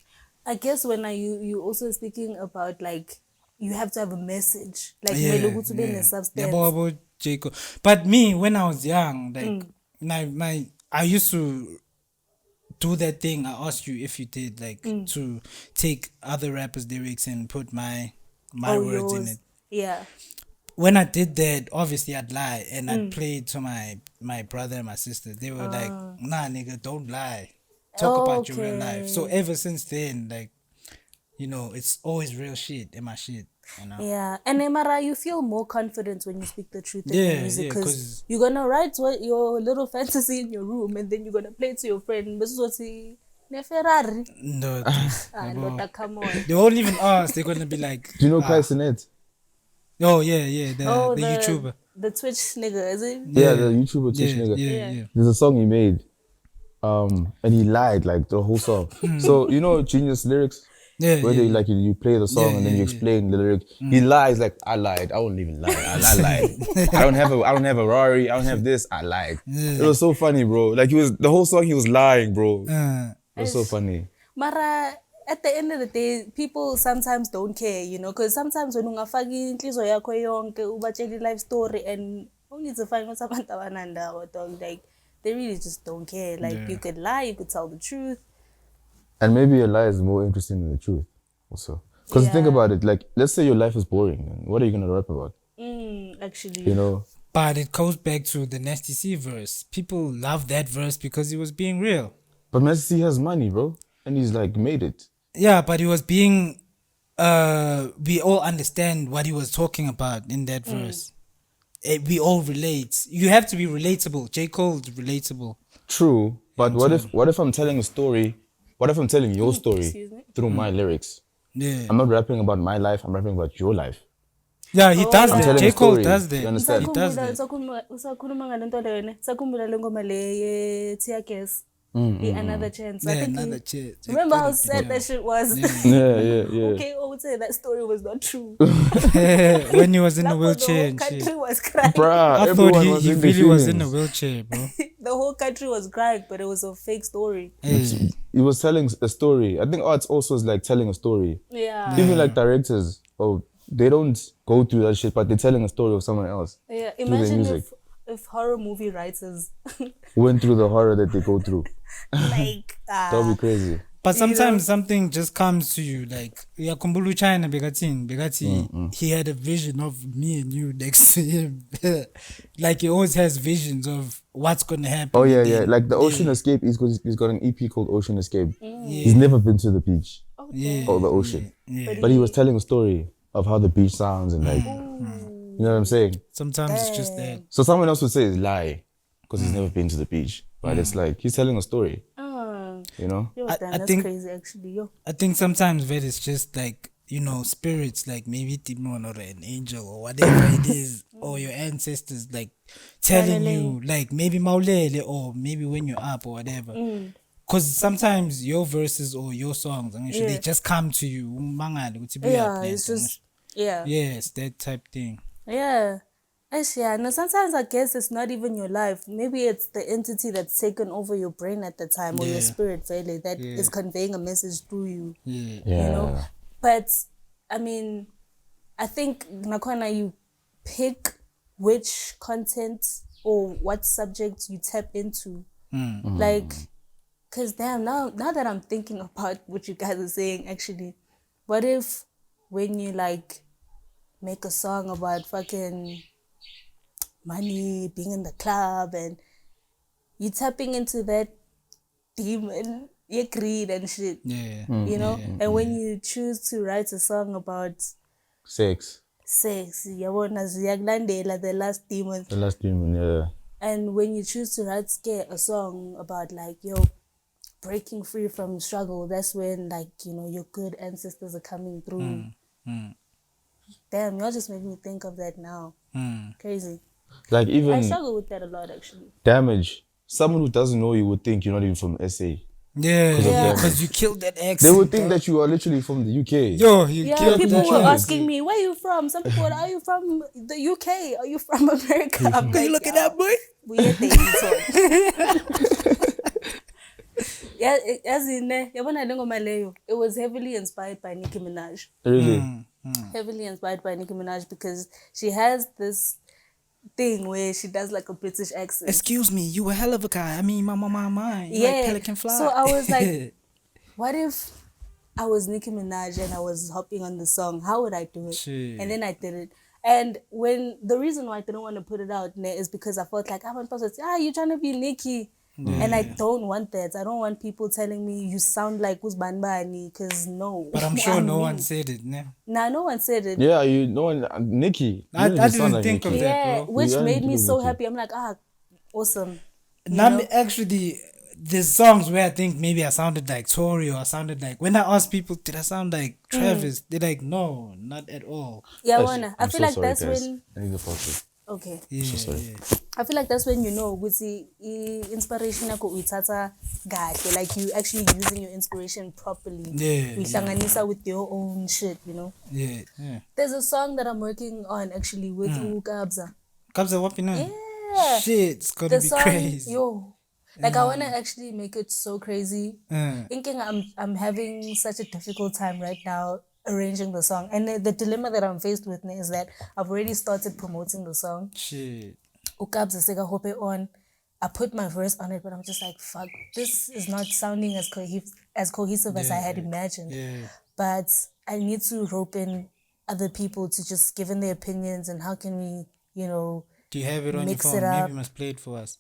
I guess when you also speaking about, like, you have to have a message. Like, Yeah. kumele ukuthi ube ne-substance. Yeah, but Jacob. But me, when I was young, like I used to do that thing. I asked you if you did, like to take other rappers' lyrics and put my words in yours. it. Yeah. When I did that, obviously I'd lie and I'd play it to my brother and my sister. They were like, nah, nigga, don't lie. talk about your real life. So Okay. ever since then, like, you know, it's always real shit in my shit, you know. Yeah, and Emara, you feel more confident when you speak the truth in your Yeah, music yeah, because 'cause- you're gonna write what your little fantasy in your room and then you're gonna play it to your friend. This is what's ne Ferrari. No, Ah, Lota, come on. they won't even ask. They're gonna be like, Do you know Kai Sinet? oh yeah, Oh, the YouTuber. the Twitch nigga, is it? Yeah, the YouTuber Twitch yeah, nigga. Yeah. There's a song he made, and he lied like the whole song. So you know Genius lyrics, Yeah, where yeah, they yeah. like you play the song Yeah, and then yeah, you yeah. explain the lyric. He lies like I lied. I wouldn't even lie. I lied. I don't have a Rari. I don't have this. I lied. It was so funny, bro. Like the whole song he was lying, bro. It was so funny. Mara, at the end of the day, people sometimes don't care, you know, because sometimes when ungafaki inhliziyo yakho yonke ubatshela life story and ungizifake ukuthi abantu abananda dog, like they really just don't care. Like you could lie, you could tell the truth. And maybe a lie is more interesting than the truth, also. Because think about it, like let's say your life is boring, man. What are you gonna rap about? Actually, You know. But it goes back to the Nasty C verse. People love that verse because he was being real. But Messi C has money, bro, and he's like made it. Yeah, but he was being. We all understand what he was talking about in that verse. We all relate. You have to be relatable. J. Cole is relatable. True, but what if I'm telling a story? What if I'm telling your story excuse me? through my lyrics? Yeah, I'm not rapping about my life. I'm rapping about your life. yeah, he does I'm that. telling J. a Cole story. does that. You understand? He does that. usakhuluma ngale nto leyo ne sakhumbula le ngoma le ye-tear gas another chance. I Yeah, think another chance. remember how sad that shit was. Yeah. Okay, I would say that story was not true. When he was in the Lapho wheelchair the whole and country shit. was crying. Bruh, I thought everyone was he in the really was in a feelings. wheelchair, bro. The whole country was crying, but it was a fake story. Hey. He was telling a story. I think arts also is like telling a story. Yeah. Even like directors, they don't go through that shit, but they're telling a story of someone else. Yeah. their Imagine music. if horror movie writers Went through the horror that they go through. like That would be crazy. But sometimes something just comes to you, like Yakumbulu China Begati, he had a vision of me and you next to him. Like he always has visions of what's gonna happen. Oh yeah, and yeah. then- Like the Ocean Escape, he's got an EP called Ocean Escape. He's never been to the beach or the ocean, but he was telling a story of how the beach sounds and like, you know what I'm saying? Sometimes it's just that. So someone else would say it's lie because he's never been to the beach, but it's like he's telling a story. You know? yo, I damn, that's think- crazy actually. Yo. I think sometimes that it's just like, you know, spirits, like maybe demon or an angel or whatever it is, or your ancestors like telling you, like maybe maulele or maybe when you're up or whatever. Because sometimes your verses or your songs, they just come to you. Yeah, it's just Yes, that type thing. yeah. Actually, yeah. No, sometimes I guess it's not even your life. Maybe it's the entity that's taken over your brain at the time or your spirit really that is conveying a message through you. Yeah. You know? But I mean, I think Nakwana, you pick which content or what subjects you tap into. Like, cause damn, now that I'm thinking about what you guys are saying, actually, what if when you like make a song about fucking money, being in the club, and you tapping into that demon, your greed and shit. Yeah. You know? And when you choose to write a song about Sex. sex, yabona ziyakulandela the last demon. The last demon, yeah. And when you choose to write a song about like, yo, breaking free from struggle, that's when like, you know, your good ancestors are coming through. Damn, y'all just made me think of that now. Crazy. Like I even struggle with that a lot actually. Damage. Someone who doesn't know you would think you're not even from SA. Yeah, because you killed that accent. They would think that you are literally from the UK. Yo, you Yeah, killed people that were accent. asking me, where you from? Some people were, are you from the UK? Are you from America? I'm like, You look it up, boy. we had the Yeah, as in, it was heavily inspired by Nicki Minaj. Really? Heavily inspired by Nicki Minaj because she has this thing where she does like a British accent. Excuse me, you a hell of a guy. I mean, my. Yeah. Like Pelican Fly. So I was like, what if I was Nicki Minaj and I was hopping on the song? How would I do it? Shit. And then I did it. And when the reason why I didn't want to put it out is because I felt like I'm supposed to say, you're trying to be Nicki. And I don't want that. I don't want people telling me you sound like Uzbanbani, because no. But I'm sure I'm no me. one said it, ne? Nah, no one said it. Yeah, you know, Nikki. I You sound didn't think of Nikki. that, Yeah, bro. which Yeah, made me you so do. happy. I'm like, awesome. You Now, know? actually, there's songs where I think maybe I sounded like Tori, or I sounded like, when I ask people, did I sound like Travis? They're like, no, not at all. Yeah, Yes, Wana. I I'm feel so like sorry, that's guys. when. I need to pause it. Okay. Yeah, sorry. yeah. I feel like that's when you know with the inspiration yakho uyithatha kahle, like you actually using your inspiration properly. Yeah, Uyihlanganisa with your own shit, you know. Yeah, yeah. There's a song that I'm working on actually with Ukabza. Kabza, what you know? Yeah. Shit, it's gonna The be song, crazy. yo. Like I wanna actually make it so crazy. Thinking I'm having such a difficult time right now arranging the song. And the dilemma that I'm faced with is that I've already started promoting the song. Shit. Ukabza Sega Hope on. I put my verse on it, but I'm just like, fuck, this is not sounding as cohesive as I had imagined. Yeah. But I need to rope in other people to just give in their opinions and how can we, you know, Do you have it on your mix phone? it up. Maybe you must play it for us.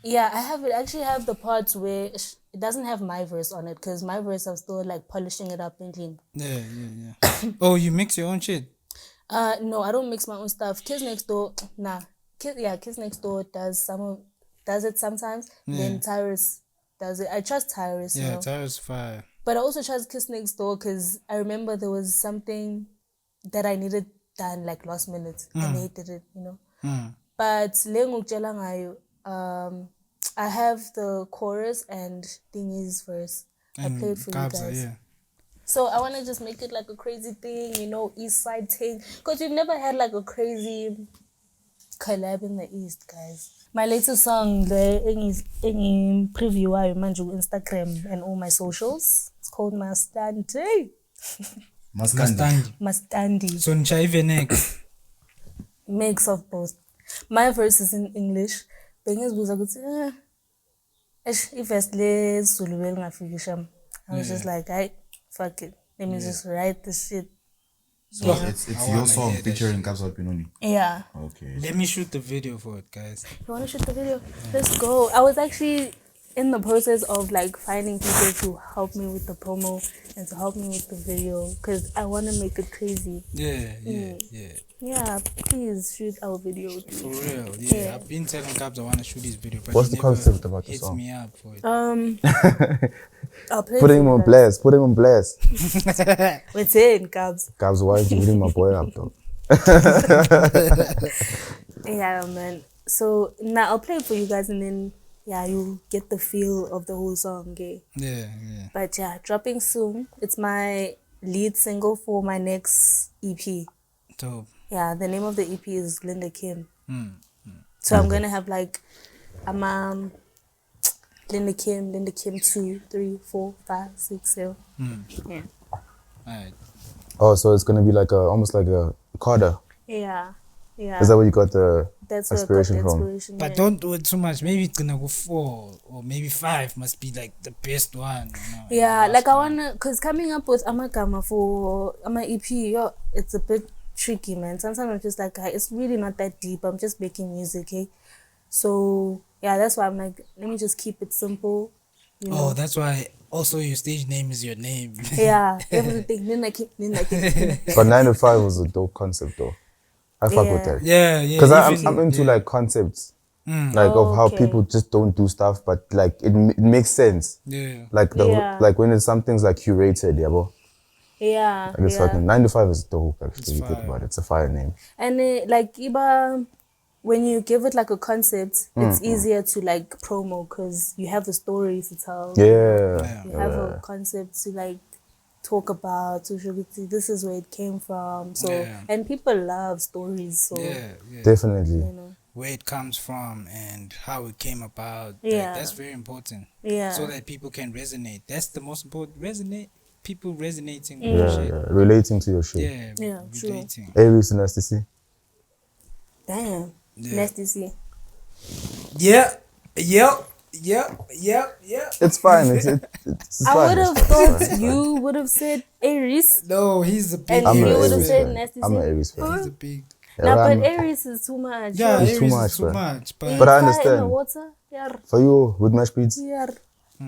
Yeah, I have it. Actually, have the parts where it doesn't have my verse on it because my verse I'm still like polishing it up and clean. Yeah. Oh, you mix your own shit? No, I don't mix my own stuff. Kids Next Door, nah. Kids Next Door does it sometimes. Then Tyrus does it. I trust Tyrus. Yeah, you know? Tyrus fire. But I also trust Kids Next Door because I remember there was something that I needed done like last minute and they did it, you know. But Lengukjela ngayo, I have the chorus and Thingy's verse. I played for Kabza, you guys. yeah. So I want to just make it like a crazy thing, you know, East Side thing. Because we've never had like a crazy collab in the East, guys. My latest song, the any preview I manje on Instagram and all my socials. It's called Mastandi. Mastandi. So nchaive next. Mix of both. My verse is in English. Bengizibuza ukuthi if le Zulu belingafika. I was just like, fuck it. Let me just write this shit. So it's your song featuring Kabza Pinoni. Yeah. Okay. Let me shoot the video for it, guys. You want to shoot the video? Let's go. I was actually in the process of like finding people to help me with the promo and to help me with the video because I want to make it crazy. Yeah. Yeah, please shoot our video. For real, yeah. I've been telling Kabza I want to shoot this video, but What's he the never concept about the hits song? me up for it. I'll play Put it him for on you blast. Put him on blast. guys. What's in, Cabs? Guys, why did you bring my boy up though? Yeah, man. So now I'll play it for you guys and then you get the feel of the whole song, okay? Yeah. But yeah, dropping soon. It's my lead single for my next EP. Dope. Yeah, the name of the EP is Linda Kim. So I'm gonna have like Linda Kim 2, 3, 4, 5, 6, 7. Yeah. Alright. Oh, so it's gonna be like almost like a Carter. Yeah. Is that where you got the That's where I got the inspiration from? inspiration. But don't do it too much. Maybe it's gonna go 4 or maybe 5 must be like the best one. You know? Yeah, like I wanna, cause coming up with Amakama for my EP, it's a bit tricky, man. Sometimes I'm just like, it's really not that deep. I'm just making music, okay? So yeah, that's why I'm like, let me just keep it simple. You know? Oh, that's why. Also, your stage name is your name. Yeah, everything. Linda Kim. But 9 to 5 was a dope concept though. I fuck with that. Yeah. Because I'm into like concepts, like of how Okay. people just don't do stuff, but like it makes sense. Yeah. Like like when it's something's like curated, yeah, bro. Yeah. Like it's fucking 9 to 5 is dope actually. You think fire. about it, it's a fire name. And like Iba, when you give it like a concept, it's easier to like promo because you have a story to tell. Yeah. You have a concept to like talk about. So this is where it came from. So and people love stories. So Yeah. Definitely. you know. Where it comes from and how it came about. Yeah. That's very important. Yeah. So that people can resonate. That's the most important. People resonating with Yeah, shit. yeah. Relating to your shit. Yeah, true. relating. Aries and STC. Damn. Yeah. Nice to see. Yeah. It's fine. It's I fine. would have It's fine. thought you would have said Aries No, he's a big. and I'm you an would have Aries said fan. Nasty I'm an C. Aries fan. He's a big. Nah, but I'm- Aries is too much. Yeah, It's Aries too is much, too bro. much. You But But I fire in the understand. water. Yeah. For you, with Mash Beats? Yeah.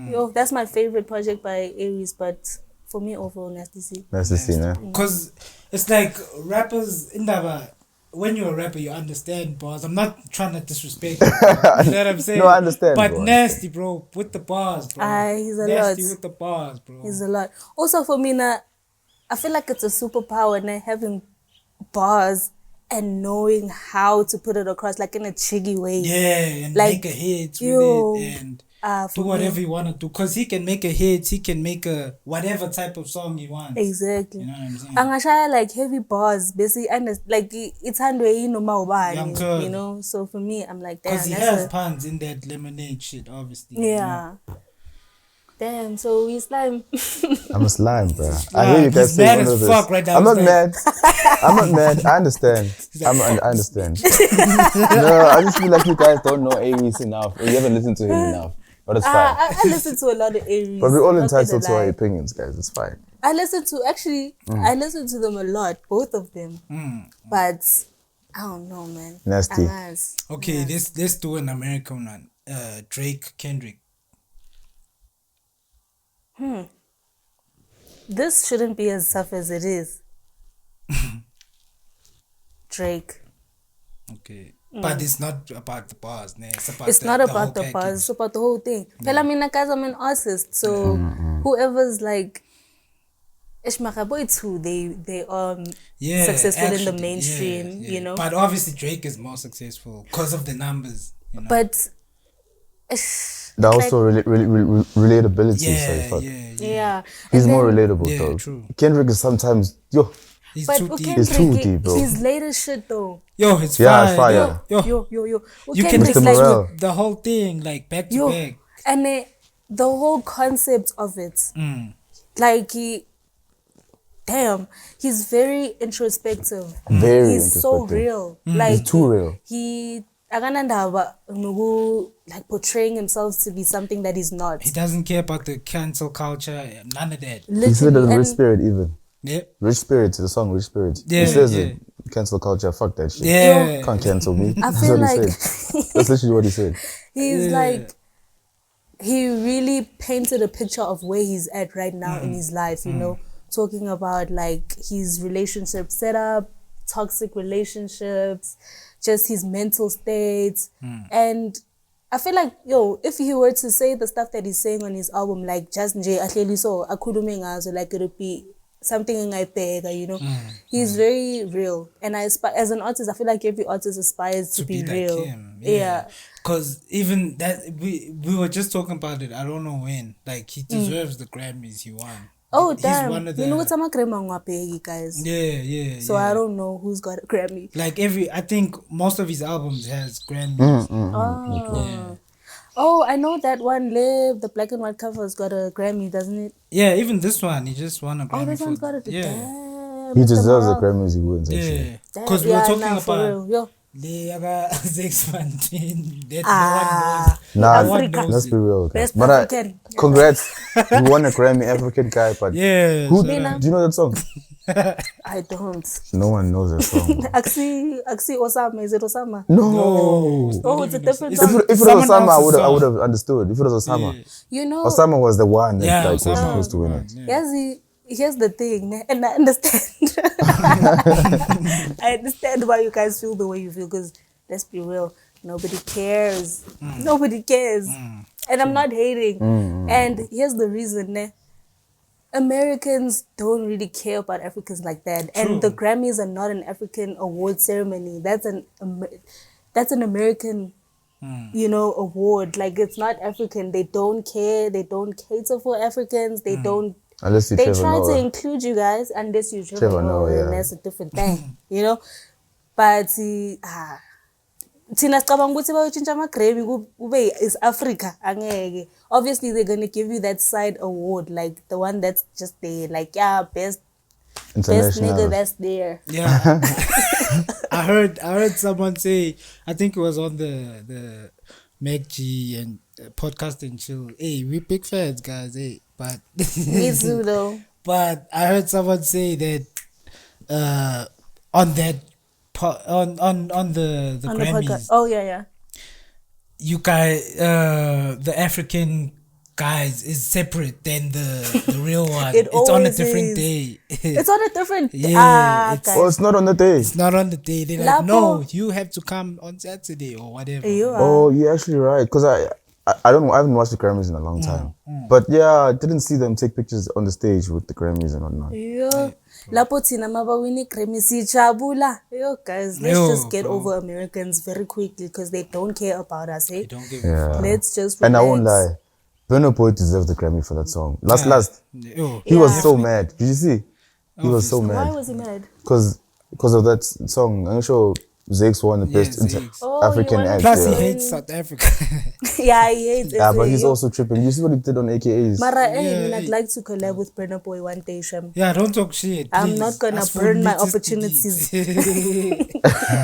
Yo, that's my favorite project by Aries, but for me, overall, Nasty C. That's the scene, eh? Because it's like rappers in the when you're a rapper, you understand bars. I'm not trying to disrespect you, bro. You know what I'm saying? No, I understand, But bro, I nasty, bro, with the bars, bro. He's a Nasty lot. with the bars, bro. It's a lot. Also, for me, I feel like it's a superpower, having bars and knowing how to put it across, like in a chiggy way. Yeah, and Like, make a hit yo, with it and for do whatever me. you want to do. Because he can make a hit, he can make a whatever type of song he wants. Exactly. You know what I'm saying? Angashaya like heavy bars, basically, and like it's handway no Yeah, you know. So for me, I'm like, damn, Because he has puns in that lemonade shit, obviously. you know? yeah. Damn, so we slime. I'm a slime, bro. I hear you He's guys say mad one as of this. fuck right now. I'm not He's mad. I'm not mad. I understand. I understand. No, I just feel like you guys don't know Aries enough, or you haven't listened to him enough. But it's fine. I listen to a lot of Aries. But we're all not gonna entitled to our lie. opinions, guys. It's fine. I listen to them a lot, both of them. But I don't know, man. Nasty. Okay, let's do an American one. Drake, Kendrick. This shouldn't be as tough as it is. Drake. Okay. But it's not about the bars, nah. It's not about the buzz, it's about the whole thing. Phela mina guys, I'm an artist, so whoever's like Ishmakaboy too, they are successful in the mainstream, you know. But obviously Drake is more successful because of the numbers, you know. But That also relatability. yeah. He's And more then- relatable, though. true. Kendrick is sometimes He's But too deep. He's too deep, bro. His latest shit though. Yo, it's Yeah, fire. it's fire. Yo. Yo. You can Kendrick's Mr. listen Morale. to the whole thing like back to back. And the whole concept of it, like he's very introspective. Very He's so introspective. real. Like He's too real. He like portraying himself to be something that he's not. He doesn't care about the cancel culture, none of that. He said it in and- Rich Spirit, even. Yeah. Rich Spirit, the song Rich Spirit. Yeah, He says yeah. it. Cancel culture, fuck that shit. Yeah. Can't cancel me. I That's feel what he like said. That's literally what he said. he's like he really painted a picture of where he's at right now in his life, you know, talking about like his relationship setup, toxic relationships, just his mental state. And I feel like, if he were to say the stuff that he's saying on his album, like just nje ahleli so akhulume ngazo, like it would be something in Ipega, you know. He's very real. And as an artist, I feel like every artist aspires to be like real. him. Yeah. Cause even that we were just talking about it. I don't know when. Like he deserves the Grammys he won. Oh, He's damn. one of the. You know what's a Grandma guys? Yeah. So I don't know who's got a Grammy. Like I think most of his albums has Grammys. Oh, I know that one, Live, the black and white cover's got a Grammy, doesn't it? Yeah, even this one, he just won a Grammy. Oh, this one's got a Yeah, Damn, He Mr. deserves the Morale. Grammys he wins, actually. yeah. Because we were talking nah, for about real. Yo. the 619. That Ah, Nah, Africa. let's be real, guys. Best But African. congrats. You won a Grammy, African guy, but Yeah. who, so- do you know that song? I don't. No one knows that song. Axi Osama, is it Osama? No. Oh, it's a different It's- song. If it was Someone Osama, else's I would song. have understood. If it was Osama. You know, Osama was the one that Yeah, was Osama. supposed to win it. here's the thing, and I understand. I understand why you guys feel the way you feel, because let's be real, nobody cares. Nobody cares. And I'm not hating. And here's the reason, Americans don't really care about Africans like that. And the Grammys are not an African award ceremony. That's an American award. Like, it's not African. They don't care. They don't cater for Africans. They don't. Unless you They Trevor try to Noah. include you guys, unless you Trevor Noah, and yeah. that's a different thing, you know. But thina sicabanga ukuthi bayotshintsha ama-Grammy kube is Africa, angeke. Obviously they're gonna give you that side award, like the one that's just there, like best nigga that's there. Yeah. I heard someone say, I think it was on the Meg G and podcast and chill. Hey, we big fans, guys. Hey, but Me too, though. But I heard someone say that on that on the On the Grammys, podcast. Oh yeah. you guys, the African guys is separate than the real one. It It's on a always different is. day. It's on a different Yeah, it's- guys. Oh, it's not on the day. It's not on the day. They're like, Lapo. no, you have to come on Saturday or whatever. You are. Oh, you're actually right. Because I don't know. I haven't watched the Grammys in a long time. But yeah, I didn't see them take pictures on the stage with the Grammys and whatnot. Yo, lapho thina mabawini Grammy sijabula. Yo guys, let's Yo, just get bro. over Americans very quickly because they don't care about us, eh? You don't give a Yeah. Let's just And I relax. won't lie. Burna Boy deserved the Grammy for that song. Last. Yo, He was Yeah. so mad. Did you see? He was so Why mad. was he mad? Because of that song. I'm sure Zakes won the Yeah, best Zakes. Oh, African you wanna act. Plus, he Yeah. hates South Africa. Yeah, he hates Yeah, but SA, he's yo. also tripping. You see what he did on AKAs? Mara, hey, Yeah, I mean, I'd hey. like to collab with Burna Boy one day, Shem. Yeah, don't talk shit. I'm please. not gonna That's for burn my latest opportunities. deeds.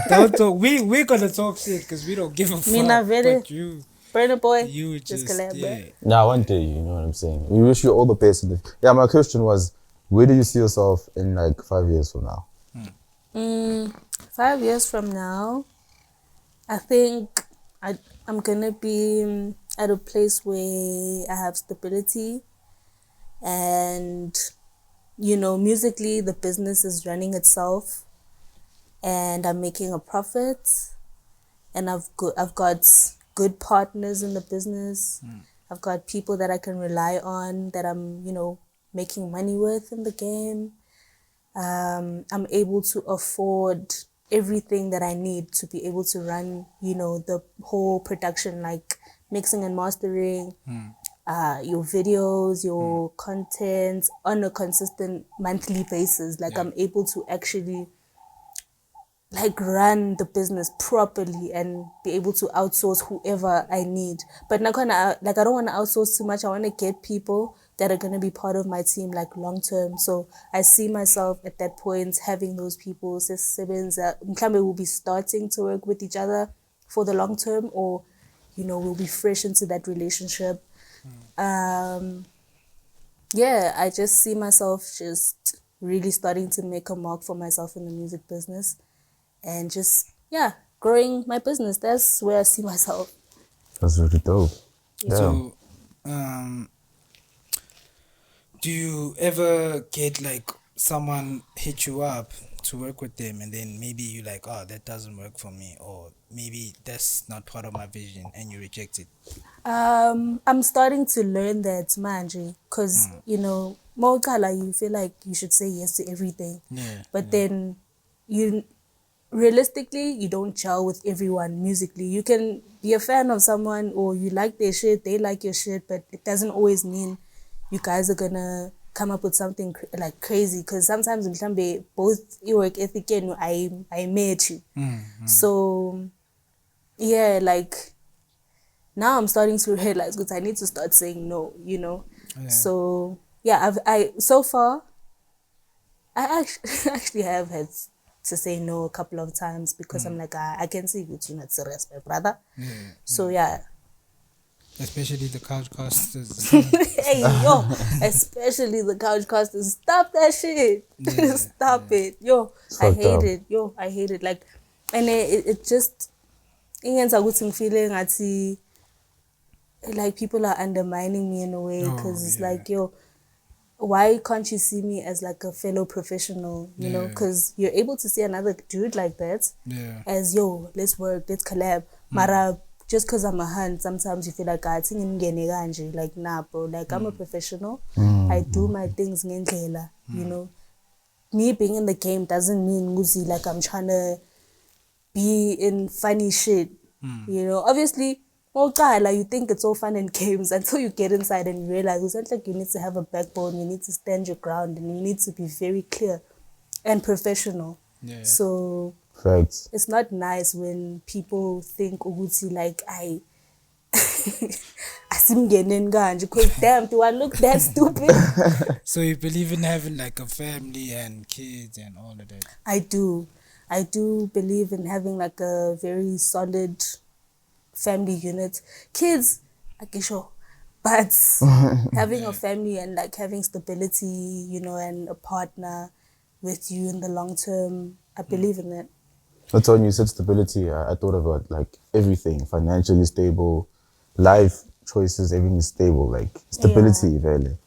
Don't talk. We're gonna talk shit because we don't give a fuck. Mina very- But you Burna Boy, just just collab, yeah. bro. Yeah, one day, you know what I'm saying? We wish you all the best. Yeah, my question was, where do you see yourself in like 5 years from now? 5 years from now, I think I'm gonna be at a place where I have stability and, you know, musically the business is running itself and I'm making a profit and I've got good partners in the business. I've got people that I can rely on that I'm, you know, making money with in the game. I'm able to afford everything that I need to be able to run, you know, the whole production, like mixing and mastering, your videos, your content on a consistent monthly basis. Like I'm able to actually like run the business properly and be able to outsource whoever I need. But not gonna like I don't want to outsource too much. I want to get people that are gonna be part of my team like long term. So I see myself at that point having those people, siblings that will be starting to work with each other for the long term, or you know we'll be fresh into that relationship. Yeah, I just see myself just really starting to make a mark for myself in the music business. And just, yeah, growing my business. That's where I see myself. That's really dope. Yeah. So, do you ever get like someone hit you up to work with them and then maybe you like, oh, that doesn't work for me, or maybe that's not part of my vision and you reject it? I'm starting to learn that, Manji, because, you know, Mokala, you feel like you should say yes to everything. Yeah. But then realistically, you don't gel with everyone musically. You can be a fan of someone or you like their shit, they like your shit, but it doesn't always mean you guys are gonna come up with something like crazy. Because sometimes in both your work ethic and I met you. So yeah, like now I'm starting to realize because I need to start saying no, you know. Yeah. So yeah, I so far I actually have had to say no a couple of times because I'm like, I can see that you're not serious, my brother. So yeah. Especially the couch casters. Hey, yo, especially the couch casters. Stop that shit. Yeah, Stop it. Yo, I fucked hate up. it. Yo, I hate it. Like, and it just, ingenza ukuthi feeling ngathi like people are undermining me in a way because it's like, yo, why can't you see me as like a fellow professional, you know? Because you're able to see another dude like that as, yo, let's work, let's collab. Mara, just because I'm a hand, sometimes you feel like, like, nah, bro, like, I'm a professional. I do my things ngendlela, you know? Me being in the game doesn't mean, Nguzi, like, I'm trying to be in funny shit, you know? Obviously, like you think it's all fun and games until you get inside and you realize it's like you need to have a backbone, you need to stand your ground, and you need to be very clear and professional. So Facts. it's not nice when people think Uguti like I because damn, do I look that stupid? So you believe in having like a family and kids and all of that? I do believe in having like a very solid family unit. Kids, okay, sure. But having a family and like having stability, you know, and a partner with you in the long term, I believe in it. That's when you said stability. I thought about like everything, financially stable, life choices, everything is stable. Like stability, really.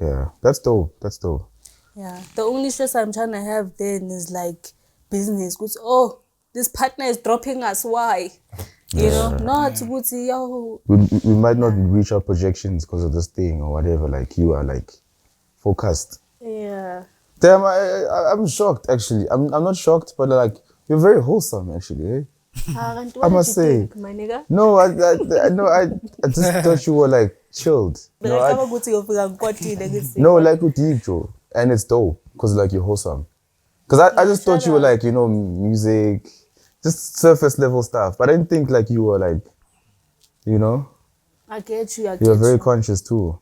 Yeah, that's dope. That's dope. Yeah. The only stress I'm trying to have then is like business. Because, oh, this partner is dropping us. Why? You know, not to put yo. We might not reach our projections because of this thing or whatever. Like you are like focused. Yeah. Damn, I'm shocked actually. I'm not shocked, but like you're very wholesome actually. Eh? I must say. think, my nigga? No, I just thought you were like chilled. No, no, like with deep, Joe, and it's dope because like you're wholesome. Because I just thought you were like, you know, music, just surface level stuff. But I didn't think like you were like, you know. I get you. You're very conscious too.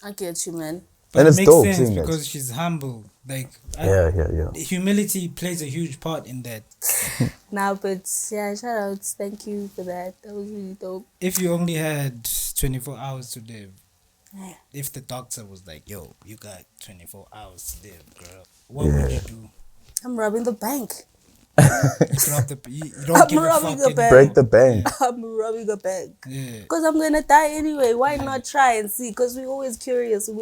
I get you, man. But and it it's makes dope sense seeing because that. she's humble. Like Yeah. humility plays a huge part in that. Nah, but yeah, shout outs. Thank you for that. That was really dope. If you only had 24 hours to live, Yeah. if the doctor was like, "Yo, you got 24 hours to live, girl," what would you do? I'm robbing the bank. You don't give a robbing fuck the bank. Break the bank. I'm robbing the bank. Yeah. Because I'm going to die anyway. Why not try and see? Because we're always curious. I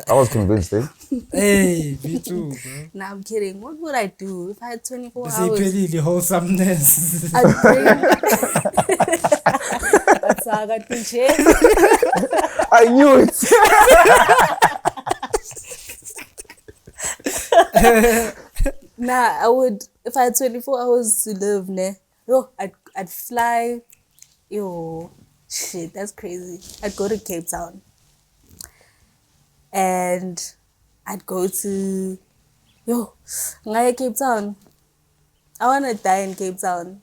was convinced, eh? Hey, me too, bro. Nah, I'm kidding. What would I do if I had 24 They hours? say the wholesomeness. I'd bring... That's how I got the shit. I knew it. Nah, I would, if I had 24 hours to live, yo, I'd fly, yo, shit, that's crazy. I'd go to Cape Town. And I'd go to, ngaya Cape Town. I want to die in Cape Town.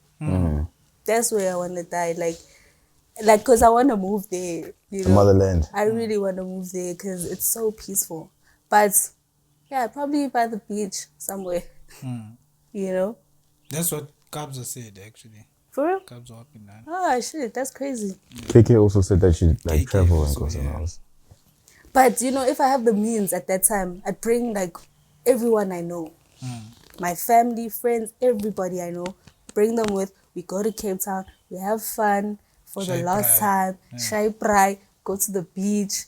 That's where I want to die. Like, because I want to move there. You The know? motherland. I really want to move there because it's so peaceful. But, yeah, probably by the beach somewhere. You know? That's what Kabza said, actually. For real? Kabza up in that. Oh, shit, that's crazy. KK also said that she'd like KK travel and also, go somewhere yeah. else. But, you know, if I have the means at that time, I'd bring, like, everyone I know. My family, friends, everybody I know. Bring them with. We go to Cape Town. We have fun for the Shai last Prai. time. Yeah. Shai Prai. Go to the beach.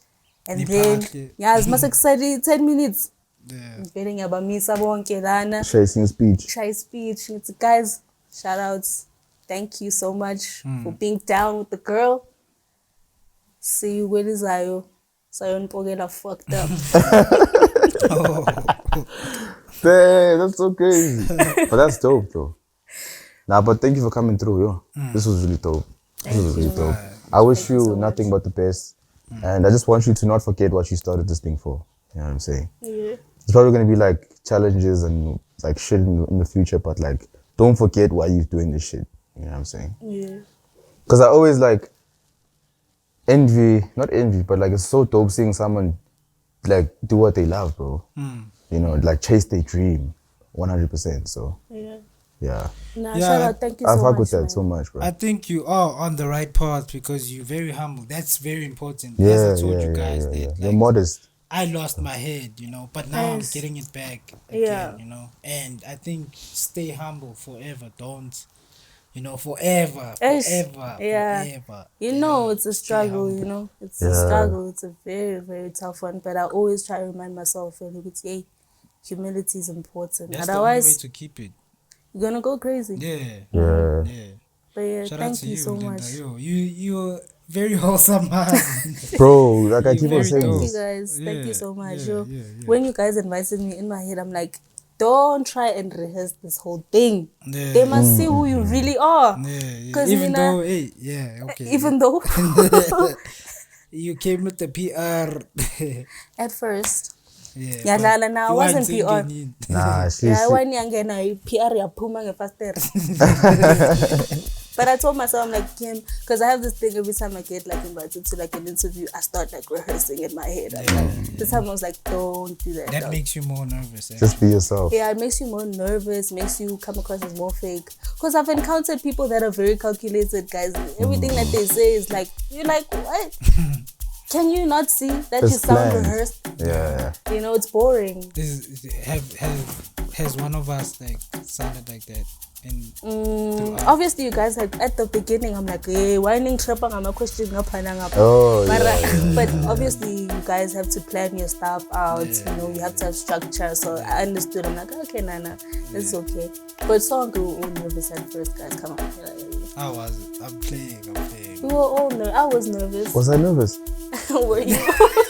And Ni then, party. yeah, it's much exciting. 10 minutes. Yeah. Getting about me, Sabon Lana. Chasing speech. Shy speech. It's, guys, shout outs. Thank you so much for being down with the girl. See you with Zayo. Sayon Pogela fucked up. Damn, that's so crazy. But that's dope though. Nah, but thank you for coming through, yo. This was really dope. This was really dope. I wish you nothing but the best. And I just want you to not forget what you started this thing for. You know what I'm saying? Yeah. It's probably gonna be like challenges and like shit in the future, but like don't forget why you're doing this shit. You know what I'm saying? Yeah. Because I always like not envy, but like it's so dope seeing someone like do what they love, bro. You know, like chase their dream 100%. So Yeah. yeah. Nah, Yeah, shout out. Thank you I so fuck much. with that man. so much, bro. I think you are on the right path because you're very humble. That's very important. Yeah, As I told yeah, you guys yeah, that yeah. like, You're modest. I lost my head, but now I'm Yes. getting it back Yeah. again, And I think stay humble forever. Don't, forever, Eish, forever, yeah. forever. You know, it's a Stay struggle, humble. It's a struggle. It's a very, very tough one. But I always try to remind myself, hey, humility is important. That's the only way Otherwise, to keep it. you're going to go crazy. Yeah. Yeah. Yeah. But yeah, Shout out thank to you you, so Linda. much. You're very wholesome man. Bro, like I You're keep on very saying Thank you this. guys. Thank Yeah, you so much. yeah, Yo. yeah. When you guys invited me in my head, I'm like, don't try and rehearse this whole thing. Yeah. They must see who you really are. Yeah. 'Cause Even Mina- though, hey, yeah, okay. Even though You came with the PR. at first, Yeah. yeah, but nah, I you wasn't weren't PR. singing it. Nah, she, Yeah, when yangena PR yaphuma ngefaster. But I told myself, I'm like, Kim, because I have this thing every time I get like invited to like an interview, I start like rehearsing in my head. I'm like, this time I was like, don't do that. That dog. makes you more nervous. just be yourself. Yeah, it makes you more nervous, makes you come across as more fake. Because I've encountered people that are very calculated, guys. Everything that they say is like, you're like, what? Can you not see that It's you sound planned. rehearsed? Yeah. You know, it's boring. Has one of us like sounded like that? Obviously, you guys had at the beginning. I'm like, hey, whining trap on my question up and up. Oh, yeah. But obviously, you guys have to plan your stuff out. You know, you have to have structure. So I understood. I'm like, okay, Nana, it's okay. But song we were all nervous at first, guys. Come on. I'm playing. We were all nervous. I was nervous. Was I nervous? Were you?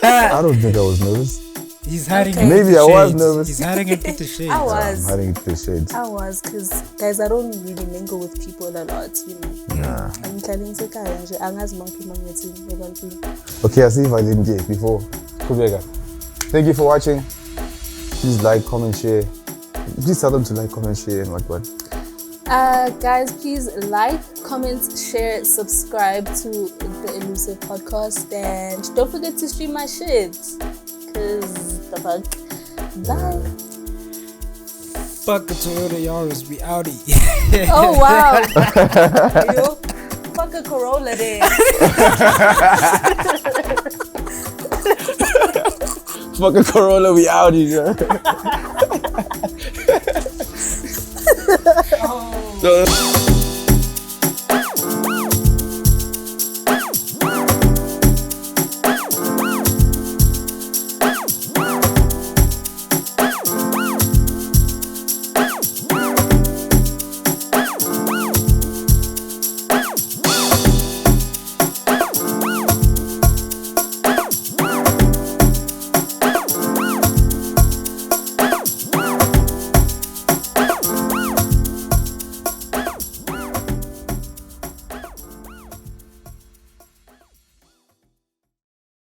I don't think I was nervous. He's hiding Okay. it with Maybe the I was shades. nervous. He's hiding it with the shades. I was. I'm hiding the shades. I was, because guys, I don't really mingle with people a lot, you know. Nah. I'm telling you, angazi monkey monkey. Okay, I see if I didn't get before. Kubega. Thank you for watching. Please like, comment, share. Please tell them to like, comment, share, and what. Guys, please like, comment, share, subscribe to the Elusive podcast, and don't forget to stream my shit. Cause the fuck. Bye. Fuck a Toyota Yaris, we outie. Oh wow. Yo, fuck a Corolla then. Fucking Corolla, we out here. So